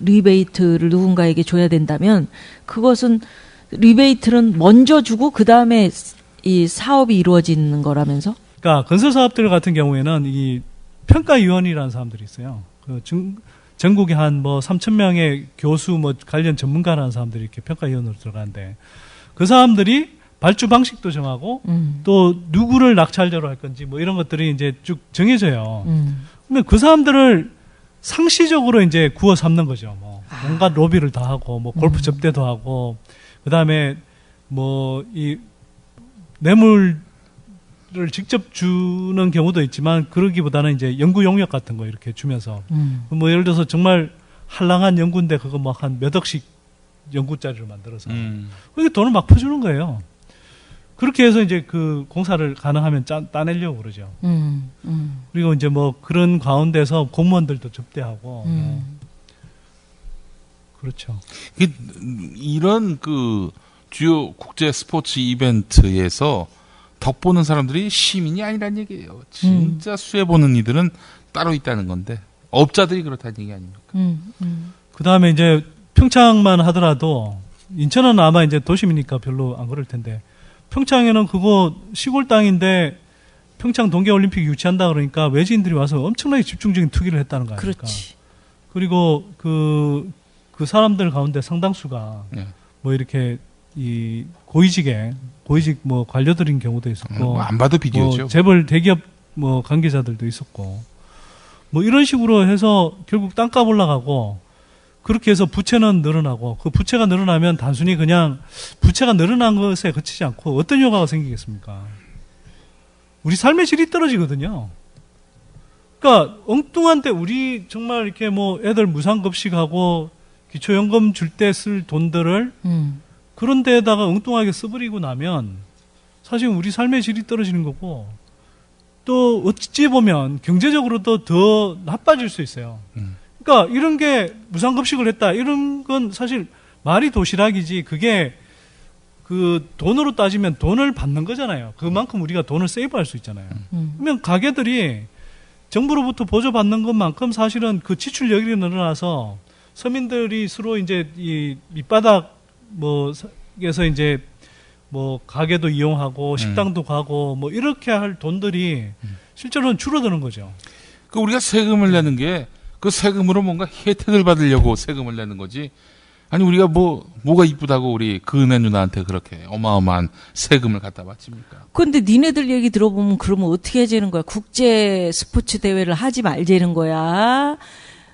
Speaker 2: 리베이트를 누군가에게 줘야 된다면 그것은 리베이트는 먼저 주고 그 다음에 이 사업이 이루어지는 거라면서?
Speaker 5: 그러니까 건설 사업들 같은 경우에는 이 평가위원이라는 사람들이 있어요. 그 전국에 한 뭐 3,000명의 교수 뭐 관련 전문가라는 사람들이 이렇게 평가위원으로 들어가는데 그 사람들이 발주 방식도 정하고 또 누구를 낙찰자로 할 건지 뭐 이런 것들이 이제 쭉 정해져요. 그러면 그 사람들을 상시적으로 이제 구워 삼는 거죠. 뭐 온갖 로비를 다 하고 뭐 골프 접대도 하고 그다음에 뭐 이 뇌물을 직접 주는 경우도 있지만 그러기보다는 이제 연구 용역 같은 거 이렇게 주면서 뭐 예를 들어서 정말 한량한 연구인데 그거 뭐 한 몇 억씩 연구짜리를 만들어서 그게 돈을 막 퍼주는 거예요. 그렇게 해서 이제 그 공사를 가능하면 따내려고 그러죠. 그리고 이제 뭐 그런 가운데서 공무원들도 접대하고 그렇죠.
Speaker 4: 이런 그 주요 국제 스포츠 이벤트에서 덕보는 사람들이 시민이 아니란 얘기예요. 진짜 수혜보는 이들은 따로 있다는 건데 업자들이 그렇다는 얘기 아닙니까?
Speaker 5: 그 다음에 이제 평창만 하더라도 인천은 아마 이제 도심이니까 별로 안 그럴 텐데 평창에는 그거 시골 땅인데 평창 동계올림픽 유치한다 그러니까 외지인들이 와서 엄청나게 집중적인 투기를 했다는 거 아닙니까?
Speaker 2: 그렇지.
Speaker 5: 그리고 그 사람들 가운데 상당수가 뭐 이렇게 이 고위직 뭐 관료들인 경우도 있었고
Speaker 4: 안 봐도 비디오죠.
Speaker 5: 뭐 재벌 대기업 뭐 관계자들도 있었고 뭐 이런 식으로 해서 결국 땅값 올라가고 그렇게 해서 부채는 늘어나고 그 부채가 늘어나면 단순히 그냥 부채가 늘어난 것에 그치지 않고 어떤 효과가 생기겠습니까? 우리 삶의 질이 떨어지거든요. 그러니까 엉뚱한 때 우리 정말 이렇게 뭐 애들 무상급식하고 기초연금 줄 때 쓸 돈들을 그런 데에다가 엉뚱하게 써버리고 나면 사실 우리 삶의 질이 떨어지는 거고 또 어찌 보면 경제적으로도 더 나빠질 수 있어요. 그러니까 이런 게 무상급식을 했다 이런 건 사실 말이 도시락이지 그게 그 돈으로 따지면 돈을 받는 거잖아요. 그만큼 우리가 돈을 세이브할 수 있잖아요. 그러면 가게들이 정부로부터 보조받는 것만큼 사실은 그 지출 여력이 늘어나서 서민들이 서로 이제 이 밑바닥 뭐에서 이제 뭐 가게도 이용하고 식당도 가고 뭐 이렇게 할 돈들이 실제로는 줄어드는 거죠.
Speaker 4: 그 우리가 세금을 내는 게 그 세금으로 뭔가 혜택을 받으려고 세금을 내는 거지. 아니 우리가 뭐가 이쁘다고 우리 그은혜 누나한테 그렇게 어마어마한 세금을 갖다 바칩니까?
Speaker 2: 근데 니네들 얘기 들어보면 그러면 어떻게 해지는 거야? 국제 스포츠 대회를 하지 말자는 거야?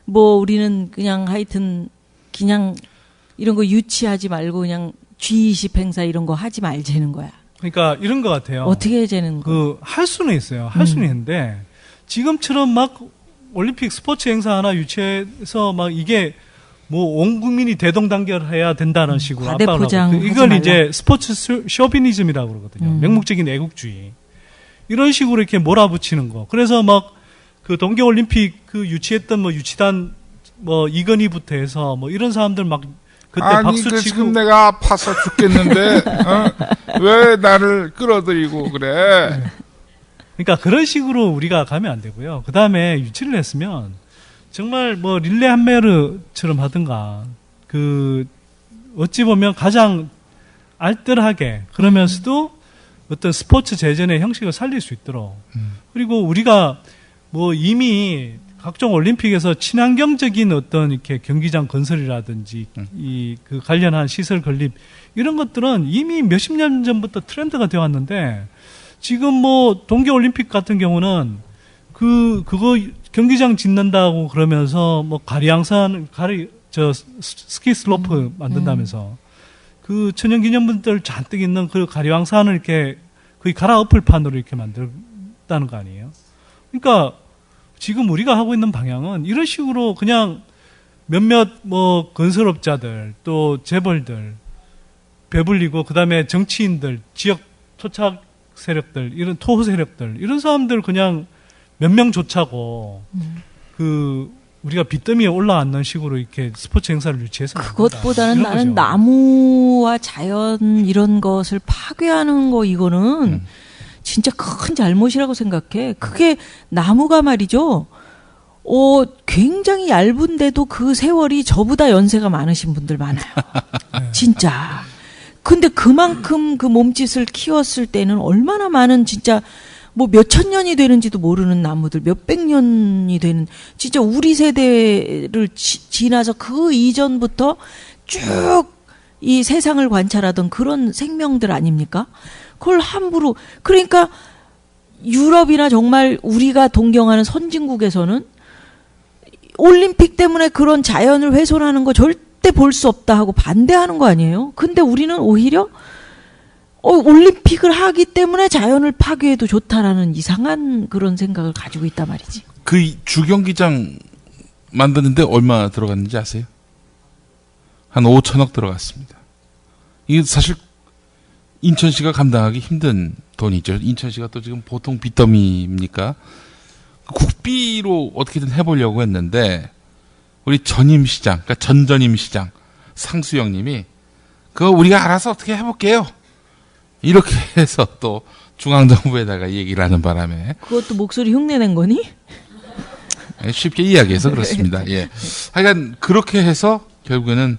Speaker 2: 뭐 우리는 그냥 하여튼 그냥 이런 거 유치하지 말고 그냥 G20 행사 이런 거 하지 말자는 거야.
Speaker 5: 그러니까 이런 것 같아요.
Speaker 2: 어떻게 해자는 거야?
Speaker 5: 할 수는 있어요. 할 수는 있는데 지금처럼 막 올림픽 스포츠 행사 하나 유치해서 막 이게 뭐 온 국민이 대동단결해야 된다는 식으로 압박을 하고 이걸 이제 스포츠 쇼비니즘이라고 그러거든요. 맹목적인 애국주의 이런 식으로 이렇게 몰아붙이는 거. 그래서 막 그 동계올림픽 그 유치했던 뭐 유치단 뭐 이건희부터 해서 뭐 이런 사람들 막 그때
Speaker 4: 아니
Speaker 5: 박수
Speaker 4: 그
Speaker 5: 치고
Speaker 4: 지금 내가 아파서 죽겠는데 왜 나를 끌어들이고 그래?
Speaker 5: 그러니까 그런 식으로 우리가 가면 안 되고요. 그 다음에 유치를 했으면 정말 뭐 릴레이 한메르처럼 하든가 그 어찌 보면 가장 알뜰하게 그러면서도 어떤 스포츠 재전의 형식을 살릴 수 있도록 그리고 우리가 뭐 이미 각종 올림픽에서 친환경적인 어떤 이렇게 경기장 건설이라든지 이 그 관련한 시설 건립 이런 것들은 이미 몇십 년 전부터 트렌드가 되어 왔는데 지금 뭐 동계 올림픽 같은 경우는 그거 경기장 짓는다고 그러면서 뭐 스키 슬로프 만든다면서 그 천연기념물들 잔뜩 있는 그 가리왕산을 이렇게 거의 갈아엎을 판으로 이렇게 만들었다는 거 아니에요? 그러니까 지금 우리가 하고 있는 방향은 이런 식으로 그냥 몇몇 뭐 건설업자들 또 재벌들 배불리고 그다음에 정치인들 지역 토착 세력들 이런 토호 세력들 이런 사람들 그냥 몇 명 조차고 그 우리가 빚더미에 올라앉는 식으로 이렇게 스포츠 행사를 유치해서
Speaker 2: 그것보다는 나는 거죠. 나무와 자연 이런 것을 파괴하는 거 이거는 진짜 큰 잘못이라고 생각해. 그게 나무가 말이죠. 굉장히 얇은데도 그 세월이 저보다 연세가 많으신 분들 많아요. 진짜. 근데 그만큼 그 몸짓을 키웠을 때는 얼마나 많은 진짜 뭐 몇천 년이 되는지도 모르는 나무들, 몇백 년이 되는 진짜 우리 세대를 지나서 그 이전부터 쭉 이 세상을 관찰하던 그런 생명들 아닙니까? 그걸 함부로 그러니까 유럽이나 정말 우리가 동경하는 선진국에서는 올림픽 때문에 그런 자연을 훼손하는 거 절대 볼 수 없다 하고 반대하는 거 아니에요? 근데 우리는 오히려 올림픽을 하기 때문에 자연을 파괴해도 좋다라는 이상한 그런 생각을 가지고 있단 말이지.
Speaker 4: 그 주경기장 만드는데 얼마 들어갔는지 아세요? 한 5천억 들어갔습니다. 이게 사실 인천시가 감당하기 힘든 돈이죠. 인천시가 또 지금 보통 빚더미입니까? 국비로 어떻게든 해보려고 했는데 우리 전임시장, 그러니까 전전임시장 상수영님이 그거 우리가 알아서 어떻게 해볼게요. 이렇게 해서 또 중앙정부에다가 얘기를 하는 바람에
Speaker 2: 그것도 목소리 흉내낸 거니?
Speaker 4: 쉽게 이야기해서 그렇습니다. 예. 하여간 그렇게 해서 결국에는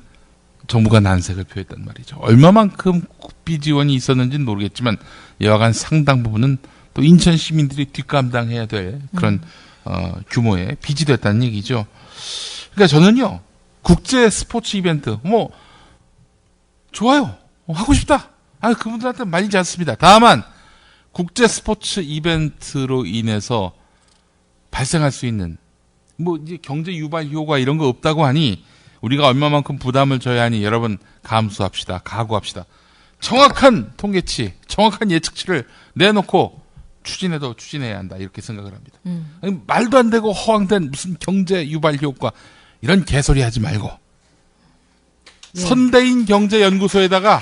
Speaker 4: 정부가 난색을 표했단 말이죠. 얼마만큼 국비 지원이 있었는지는 모르겠지만 여하간 상당 부분은 또 인천 시민들이 뒷감당해야 될 그런 규모의 빚이 됐다는 얘기죠. 그러니까 저는요 국제 스포츠 이벤트 뭐 좋아요. 하고 싶다. 그분들한테 말리지 않습니다. 다만 국제 스포츠 이벤트로 인해서 발생할 수 있는 뭐 이제 경제 유발 효과 이런 거 없다고 하니 우리가 얼마만큼 부담을 져야 하니 여러분 감수합시다. 각오합시다. 정확한 통계치, 정확한 예측치를 내놓고 추진해야 한다. 이렇게 생각을 합니다. 아니, 말도 안 되고 허황된 무슨 경제 유발 효과 이런 개소리 하지 말고 선대인 경제연구소에다가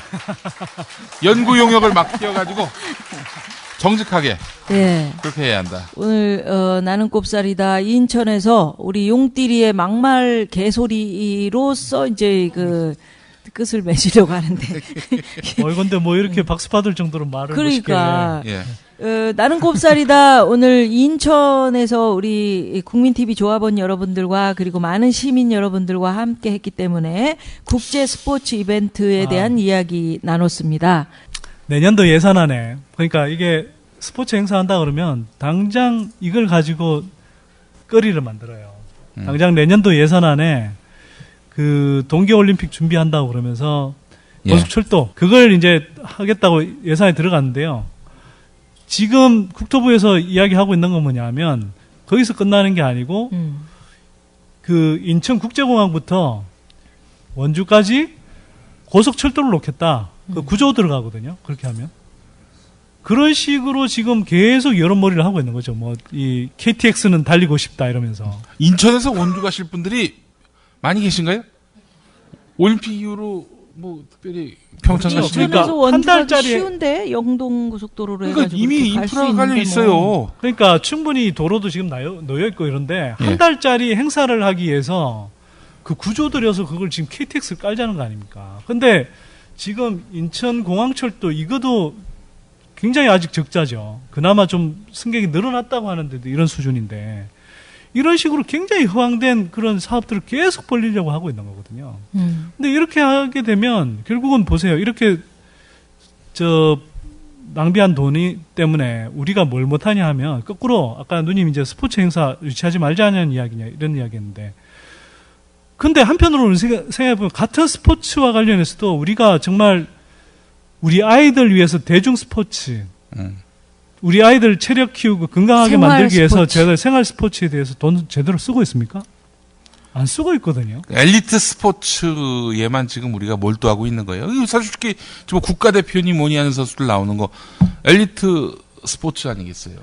Speaker 4: 연구 용역을 맡겨가지고 정직하게 그렇게 해야 한다.
Speaker 2: 오늘 나는 꼽살이다 인천에서 우리 용띠리의 막말 개소리로서 이제 그 끝을 맺으려고 하는데.
Speaker 5: 근데 뭐 이렇게 박수 받을 정도로 말을
Speaker 2: 그러니까 나는 꼽살이다 오늘 인천에서 우리 국민TV 조합원 여러분들과 그리고 많은 시민 여러분들과 함께 했기 때문에 국제 스포츠 이벤트에 대한 이야기 나눴습니다.
Speaker 5: 내년도 예산안에 그러니까 이게 스포츠 행사한다 그러면 당장 이걸 가지고 거리를 만들어요. 당장 내년도 예산안에 그 동계올림픽 준비한다고 그러면서 고속철도 그걸 이제 하겠다고 예산에 들어갔는데요. 지금 국토부에서 이야기하고 있는 건 뭐냐면 거기서 끝나는 게 아니고 그 인천국제공항부터 원주까지 고속철도를 놓겠다. 그 구조 들어가거든요. 그렇게 하면. 그런 식으로 지금 계속 여론몰이를 하고 있는 거죠. 뭐, 이 KTX는 달리고 싶다 이러면서.
Speaker 4: 인천에서 원주 가실 분들이 많이 계신가요? 올림픽 이후로 뭐 특별히 평창 가시니까
Speaker 2: 그러니까 한 달짜리 쉬운데 영동 고속도로로
Speaker 4: 그러니까
Speaker 2: 해가지고
Speaker 4: 이미 인프라가 깔려 있어요.
Speaker 5: 그러니까 충분히 도로도 지금 놓여 있고 이런데 한 달짜리 행사를 하기 위해서 그 구조들여서 그걸 지금 KTX를 깔자는 거 아닙니까? 근데 지금 인천공항철도 이것도 굉장히 아직 적자죠. 그나마 좀 승객이 늘어났다고 하는데도 이런 수준인데 이런 식으로 굉장히 허황된 그런 사업들을 계속 벌리려고 하고 있는 거거든요. 근데 이렇게 하게 되면 결국은 보세요. 이렇게 낭비한 돈이 때문에 우리가 뭘 못하냐 하면 거꾸로 아까 누님 이제 스포츠 행사 유치하지 말자는 이야기냐 이런 이야기했는데 근데 한편으로는 생각해보면 같은 스포츠와 관련해서도 우리가 정말 우리 아이들 위해서 대중 스포츠 우리 아이들 체력 키우고 건강하게 만들기 위해서 제가 생활 스포츠에 대해서 돈 제대로 쓰고 있습니까? 안 쓰고 있거든요.
Speaker 4: 엘리트 스포츠에만 지금 우리가 몰두하고 있는 거예요. 솔직히 뭐 국가대표니 뭐니 하는 선수들 나오는 거 엘리트 스포츠 아니겠어요?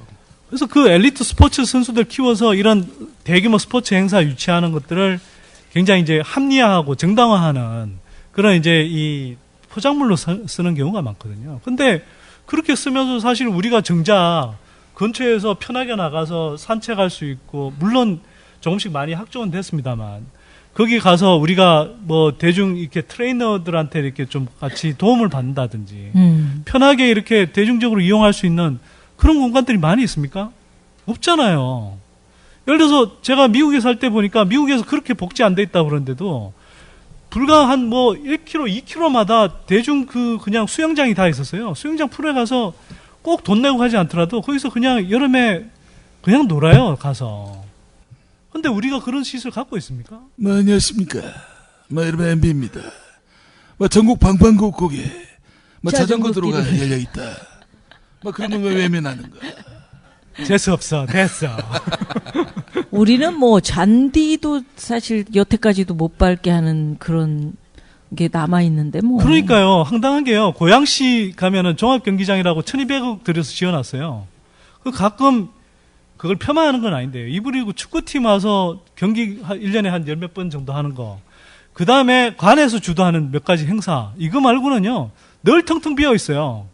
Speaker 5: 그래서 그 엘리트 스포츠 선수들 키워서 이런 대규모 스포츠 행사 유치하는 것들을 굉장히 이제 합리화하고 정당화하는 그런 이제 이 포장물로 쓰는 경우가 많거든요. 근데 그렇게 쓰면서 사실 우리가 정작 근처에서 편하게 나가서 산책할 수 있고 물론 조금씩 많이 확정은 됐습니다만 거기 가서 우리가 뭐 대중 이렇게 트레이너들한테 이렇게 좀 같이 도움을 받는다든지 편하게 이렇게 대중적으로 이용할 수 있는 그런 공간들이 많이 있습니까? 없잖아요. 예를 들어서 제가 미국에 살 때 보니까 미국에서 그렇게 복지 안 돼 있다고 그러는데도 불과 한 뭐 1km, 2km마다 대중 그냥 수영장이 다 있었어요. 수영장 풀에 가서 꼭 돈 내고 가지 않더라도 거기서 그냥 여름에 그냥 놀아요, 가서. 근데 우리가 그런 시설 갖고 있습니까?
Speaker 15: 안녕하십니까. 여러분 MB입니다. 전국 방방곡곡에 자전거 도로가 열려 있다. 그런 건 왜 외면하는가?
Speaker 5: 재수 없어. 됐어.
Speaker 2: 우리는 뭐 잔디도 사실 여태까지도 못 밟게 하는 그런 게 남아 있는데 뭐.
Speaker 5: 그러니까요. 황당한 게요. 고양시 가면은 종합경기장이라고 1,200억 들여서 지어놨어요. 가끔 그걸 폄하하는 건 아닌데요. 이브리그 축구팀 와서 경기 1년에 한 10몇 번 정도 하는 거. 그 다음에 관에서 주도하는 몇 가지 행사. 이거 말고는요. 늘 텅텅 비어 있어요.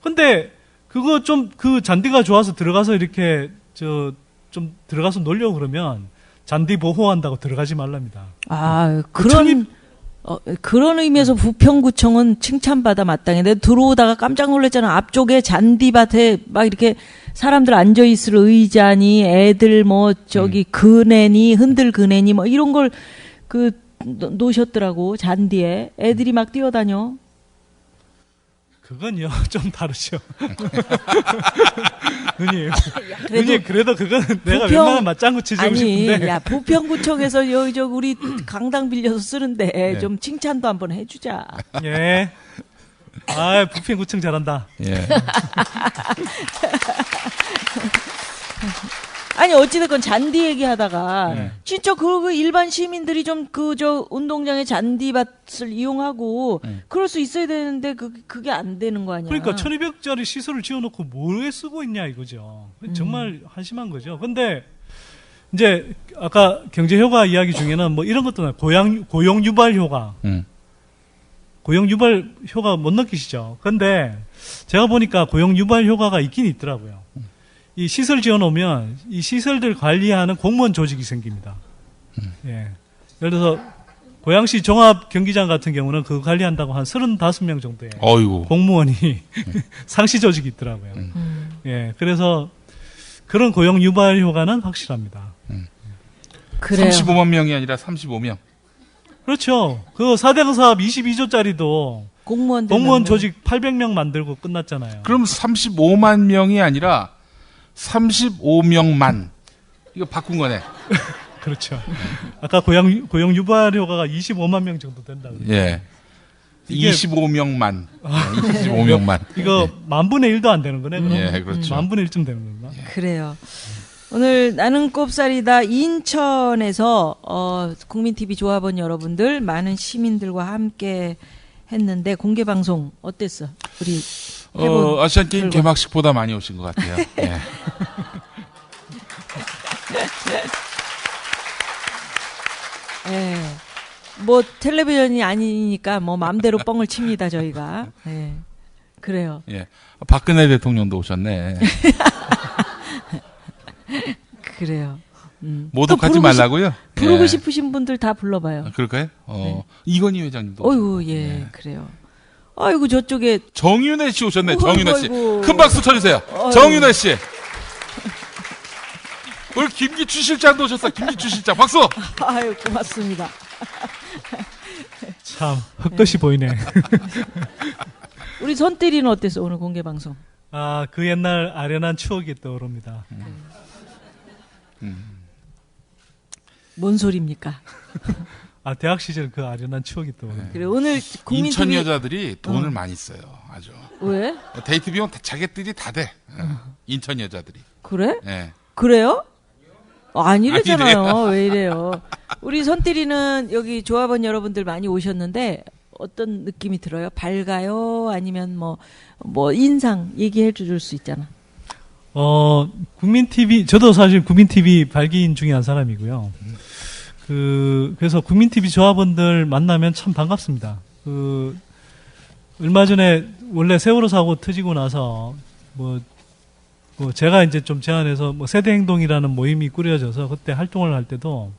Speaker 5: 근데 그거 좀 그 잔디가 좋아서 들어가서 이렇게 좀 들어가서 놀려고 그러면 잔디 보호한다고 들어가지 말랍니다.
Speaker 2: 그런 의미에서 부평구청은 칭찬받아 마땅해. 들어오다가 깜짝 놀랐잖아. 앞쪽에 잔디밭에 막 이렇게 사람들 앉아 있을 의자니 애들 그네니 흔들 그네니 뭐 이런 걸 놓으셨더라고. 잔디에 애들이 막 뛰어다녀.
Speaker 5: 그건요, 좀 다르죠. 누님, 그래도 그건 내가 웬만한 맞장구 치주고 싶은데.
Speaker 2: 야, 부평구청에서 우리 강당 빌려서 쓰는데 좀 칭찬도 한번 해주자.
Speaker 5: 예. 부평구청 잘한다.
Speaker 4: 예.
Speaker 2: 아니 어찌됐건 잔디 얘기하다가 진짜 그 일반 시민들이 좀 운동장의 잔디밭을 이용하고 그럴 수 있어야 되는데 그게 안 되는 거 아니야?
Speaker 5: 그러니까 1,200짜리 시설을 지어놓고 뭐에 쓰고 있냐 이거죠. 정말 한심한 거죠. 근데 이제 아까 경제 효과 이야기 중에는 뭐 이런 것도 나요. 고용 유발 효과. 고용 유발 효과 못 느끼시죠? 근데 제가 보니까 고용 유발 효과가 있긴 있더라고요. 이 시설 지어놓으면 이 시설들 관리하는 공무원 조직이 생깁니다. 예. 예를 들어서 고양시 종합 경기장 같은 경우는 그거 관리한다고 한 35명 정도의 공무원이 상시 조직이 있더라고요. 예. 그래서 그런 고용 유발 효과는 확실합니다.
Speaker 4: 그래요. 35만 명이 아니라 35명.
Speaker 5: 그렇죠. 그 4대강 사업 22조짜리도 공무원 조직 800명 만들고 끝났잖아요.
Speaker 4: 그럼 35만 명이 아니라 35명만. 이거 바꾼 거네.
Speaker 5: 그렇죠. 아까 고용 유발 효과가 25만 명 정도 된다고.
Speaker 4: 예. 25명만. 25명만.
Speaker 5: 이거 10,000분의 1도 안 되는 거네. 그럼?
Speaker 4: 예, 그렇죠.
Speaker 5: 10,000분의 1쯤 되는 건가?
Speaker 2: 그래요. 오늘 나는 꼽살이다 인천에서 국민TV 조합원 여러분들 많은 시민들과 함께 했는데 공개 방송 어땠어? 우리
Speaker 4: 아시안 게임 개막식보다 많이 오신 것 같아요. 예.
Speaker 2: 예. 뭐 텔레비전이 아니니까 뭐 마음대로 뻥을 칩니다 저희가. 예. 그래요.
Speaker 4: 예. 박근혜 대통령도 오셨네.
Speaker 2: 그래요.
Speaker 4: 모독하지
Speaker 2: 또
Speaker 4: 말라고요?
Speaker 2: 부르고
Speaker 4: 예.
Speaker 2: 싶으신 분들 다 불러봐요.
Speaker 4: 아, 그럴까요?
Speaker 2: 네.
Speaker 4: 이건희 회장님도.
Speaker 2: 어유 예, 그래요. 아이고 저쪽에
Speaker 4: 정윤혜 씨 오셨네. 정윤혜 씨.
Speaker 2: 아이고.
Speaker 4: 큰 박수 쳐주세요.
Speaker 2: 아이고.
Speaker 4: 정윤혜 씨. 오늘 김기춘 실장도 오셨어. 김기춘 실장 박수.
Speaker 2: 아유 고맙습니다.
Speaker 5: 참 흑것이 보이네.
Speaker 2: 우리 손때리는 어땠어 오늘 공개 방송?
Speaker 5: 아, 그 옛날 아련한 추억이 떠오릅니다.
Speaker 2: 뭔 소리입니까?
Speaker 5: 아, 대학 시절 그 아련한 추억이 떠오릅니다.
Speaker 2: 그래 오늘 국민
Speaker 4: 인천
Speaker 2: TV
Speaker 4: 여자들이 돈을 많이 써요. 아주.
Speaker 2: 왜?
Speaker 4: 데이트 비용 자기들이 다 돼. 인천 여자들이.
Speaker 2: 그래?
Speaker 4: 예.
Speaker 2: 그래요? 아니래잖아요.
Speaker 4: 아니래요.
Speaker 2: 왜 이래요? 우리 손때리는 여기 조합원 여러분들 많이 오셨는데 어떤 느낌이 들어요? 밝아요? 아니면 뭐 인상 얘기해 줄 수 있잖아.
Speaker 5: 국민TV, 저도 사실 국민TV 발기인 중에 한 사람이고요. 그래서 국민TV 조합원들 만나면 참 반갑습니다. 얼마 전에 원래 세월호 사고 터지고 나서 제가 이제 좀 제안해서 세대행동이라는 모임이 꾸려져서 그때 활동을 할 때도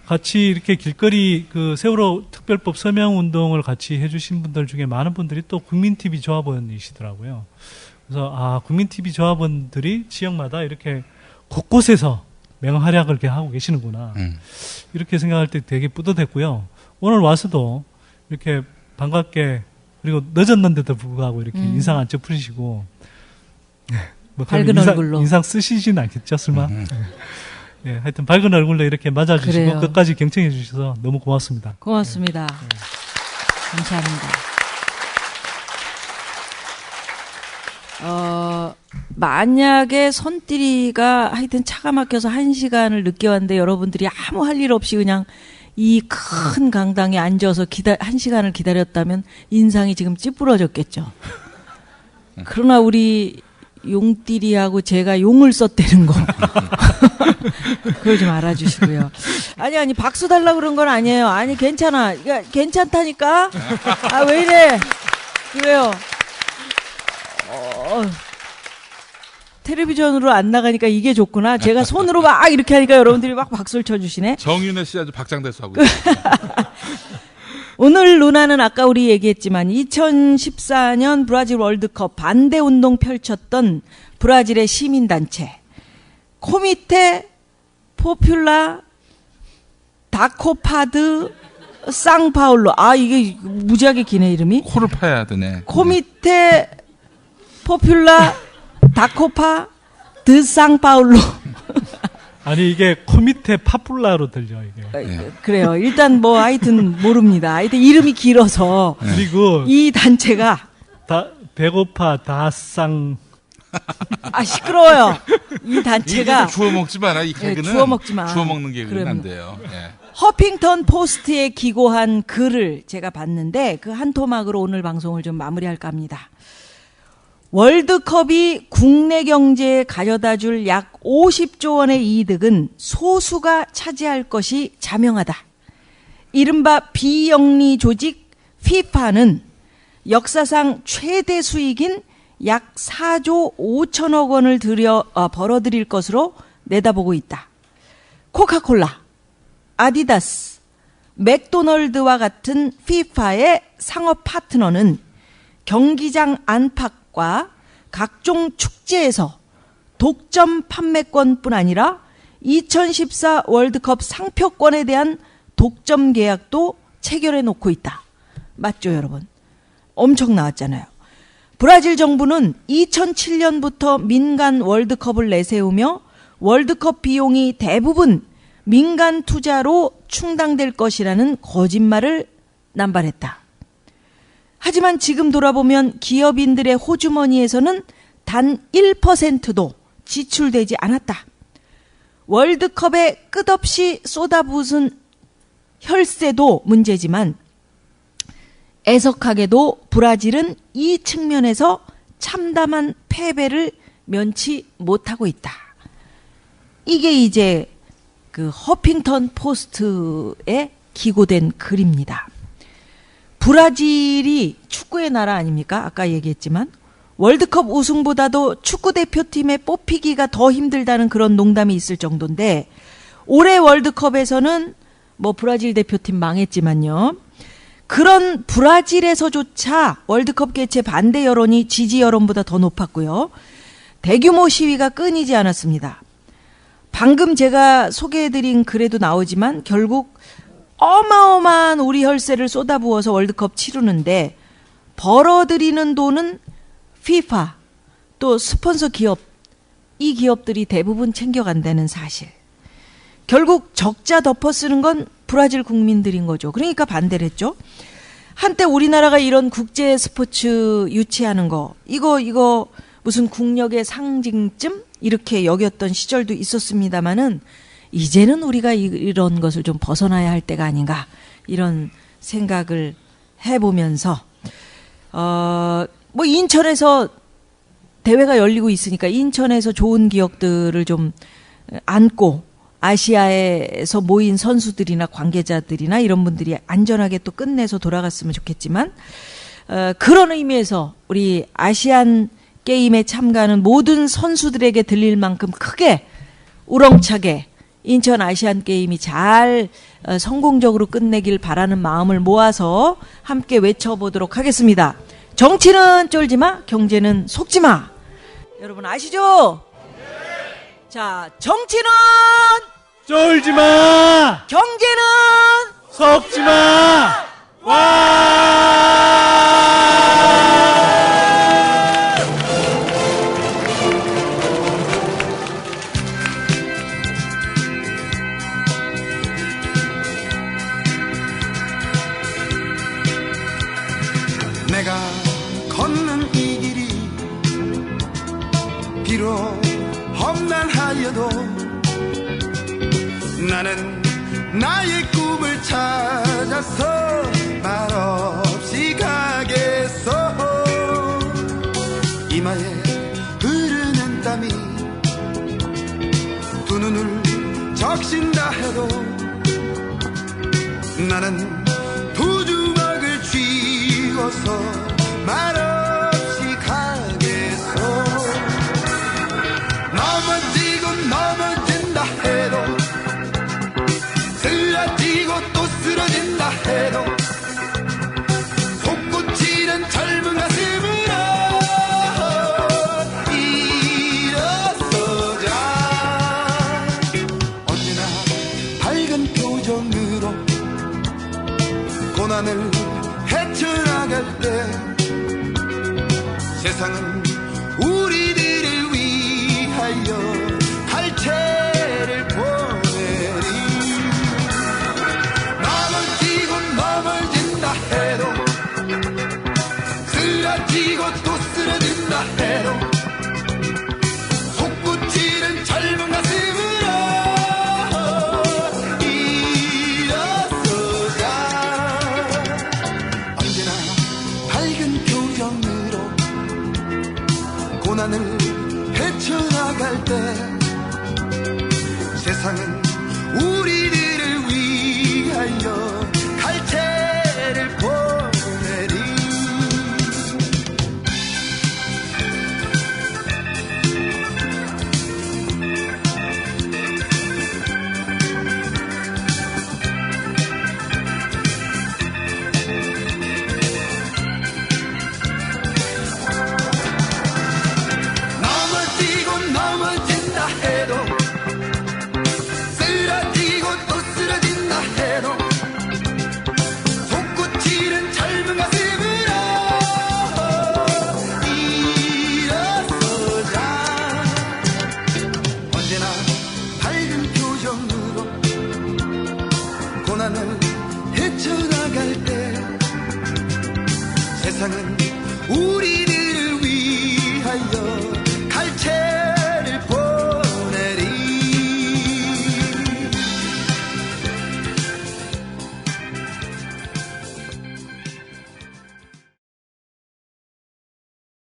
Speaker 5: 같이 이렇게 길거리 그 세월호 특별법 서명 운동을 같이 해주신 분들 중에 많은 분들이 또 국민TV 조합원이시더라고요. 그래서 국민TV 조합원들이 지역마다 이렇게 곳곳에서 맹활약을 이렇게 하고 계시는구나. 이렇게 생각할 때 되게 뿌듯했고요. 오늘 와서도 이렇게 반갑게 그리고 늦었는데도 불구하고 이렇게 인상 안 찌푸리시고
Speaker 2: 밝은 얼굴로
Speaker 5: 인상 쓰시진 않겠죠, 설마? 예, 하여튼 밝은 얼굴로 이렇게 맞아주시고
Speaker 2: 그래요.
Speaker 5: 끝까지 경청해 주셔서 너무 고맙습니다.
Speaker 2: 고맙습니다. 감사합니다. 만약에 손띠리가 하여튼 차가 막혀서 1시간을 늦게 왔는데 여러분들이 아무 할 일 없이 그냥 이 큰 강당에 앉아서 1시간을 기다렸다면 인상이 지금 찌푸러졌겠죠. 그러나 우리 용띠리하고 제가 용을 썼다는 거. 그걸 좀 알아주시고요. 아니, 박수 달라고 그런 건 아니에요. 아니, 괜찮아. 그러니까 괜찮다니까? 왜 이래? 그래요. 텔레비전으로 안 나가니까 이게 좋구나. 제가 손으로 막 이렇게 하니까 여러분들이 막 박수를 쳐주시네.
Speaker 4: 정윤혜 씨 아주 박장대소 하고 있어요.
Speaker 2: 오늘 루나는 아까 우리 얘기했지만 2014년 브라질 월드컵 반대 운동 펼쳤던 브라질의 시민단체 코미테 포퓰라 다코파드 상파울로 이게 무지하게 기네 이름이.
Speaker 4: 코를 파야 되네.
Speaker 2: 코미테 포퓰라 다코파 드 상파울로.
Speaker 5: 아니 이게 코미테 파뿔라로 들려 이게.
Speaker 2: 그래요. 일단 하여튼 모릅니다. 하여튼 이름이 길어서.
Speaker 5: 그리고
Speaker 2: 이 단체가
Speaker 5: 배고파 다쌍.
Speaker 2: 시끄러워요. 이 단체가
Speaker 4: 주워 먹지 마라. 이 개그는
Speaker 2: 주워 먹지 마.
Speaker 4: 주워 먹는 개그는 안 돼요. 예.
Speaker 2: 허핑턴 포스트에 기고한 글을 제가 봤는데 그 한 토막으로 오늘 방송을 좀 마무리할까 합니다. 월드컵이 국내 경제에 가져다 줄 약 50조 원의 이득은 소수가 차지할 것이 자명하다. 이른바 비영리 조직 FIFA는 역사상 최대 수익인 약 4조 5천억 원을 벌어들일 것으로 내다보고 있다. 코카콜라, 아디다스, 맥도널드와 같은 FIFA의 상업 파트너는 경기장 안팎과 각종 축제에서 독점 판매권뿐 아니라 2014 월드컵 상표권에 대한 독점 계약도 체결해 놓고 있다. 맞죠, 여러분? 엄청 나왔잖아요. 브라질 정부는 2007년부터 민간 월드컵을 내세우며 월드컵 비용이 대부분 민간 투자로 충당될 것이라는 거짓말을 남발했다. 하지만 지금 돌아보면 기업인들의 호주머니에서는 단 1%도 지출되지 않았다. 월드컵에 끝없이 쏟아부은 혈세도 문제지만 애석하게도 브라질은 이 측면에서 참담한 패배를 면치 못하고 있다. 이게 이제 그 허핑턴 포스트에 기고된 글입니다. 브라질이 축구의 나라 아닙니까? 아까 얘기했지만 월드컵 우승보다도 축구 대표팀에 뽑히기가 더 힘들다는 그런 농담이 있을 정도인데 올해 월드컵에서는 뭐 브라질 대표팀 망했지만요. 그런 브라질에서조차 월드컵 개최 반대 여론이 지지 여론보다 더 높았고요. 대규모 시위가 끊이지 않았습니다. 방금 제가 소개해드린 글에도 나오지만 결국 어마어마한 우리 혈세를 쏟아부어서 월드컵 치르는데 벌어들이는 돈은 FIFA, 또 스폰서 기업, 이 기업들이 대부분 챙겨간다는 사실. 결국 적자 덮어쓰는 건 브라질 국민들인 거죠. 그러니까 반대를 했죠. 한때 우리나라가 이런 국제 스포츠 유치하는 거, 이거 무슨 국력의 상징쯤 이렇게 여겼던 시절도 있었습니다마는 이제는 우리가 이런 것을 좀 벗어나야 할 때가 아닌가 이런 생각을 해보면서 뭐 인천에서 대회가 열리고 있으니까 인천에서 좋은 기억들을 좀 안고 아시아에서 모인 선수들이나 관계자들이나 이런 분들이 안전하게 또 끝내서 돌아갔으면 좋겠지만 그런 의미에서 우리 아시안 게임에 참가하는 모든 선수들에게 들릴 만큼 크게 우렁차게 인천 아시안 게임이 잘 성공적으로 끝내길 바라는 마음을 모아서 함께 외쳐보도록 하겠습니다. 정치는 쫄지마, 경제는 속지마. 여러분 아시죠? 자, 정치는
Speaker 5: 쫄지마,
Speaker 2: 경제는
Speaker 5: 속지마. 와!
Speaker 16: 내가 걷는 이 길이 비록 험난하여도 나는 나의 꿈을 찾아서 말없이 가겠어. 이마에 흐르는 땀이 두 눈을 적신다 해도 나는 두 주먹을 쥐고서 말없이 가겠어. 넘어지고 넘어진다 해도 쓰러지고 또 쓰러진다 해도 솟구치는 젊은 가슴으로 일어서자. 언제나 밝은 표정으로 고난을 헤쳐나갈 때 세상은 우리들을 위하여 갈채를 보내리. 넘어지고 넘어진다 해도 쓰러지고 또 쓰러진다 해도 솟구치는 젊은 가슴으로 일어서자. 언제나 밝은 표정으로 고난을 헤쳐나갈 때 세상은 우리들을 위하여 갈채를 보내리. 넘어지고 넘어진다 해도 쓰러지고 또 쓰러진다 해도 솟구치는 젊은 가슴으로 일어서자. 언제나 밝은 표정으로 고난을 헤쳐나갈 때 세상은 우리를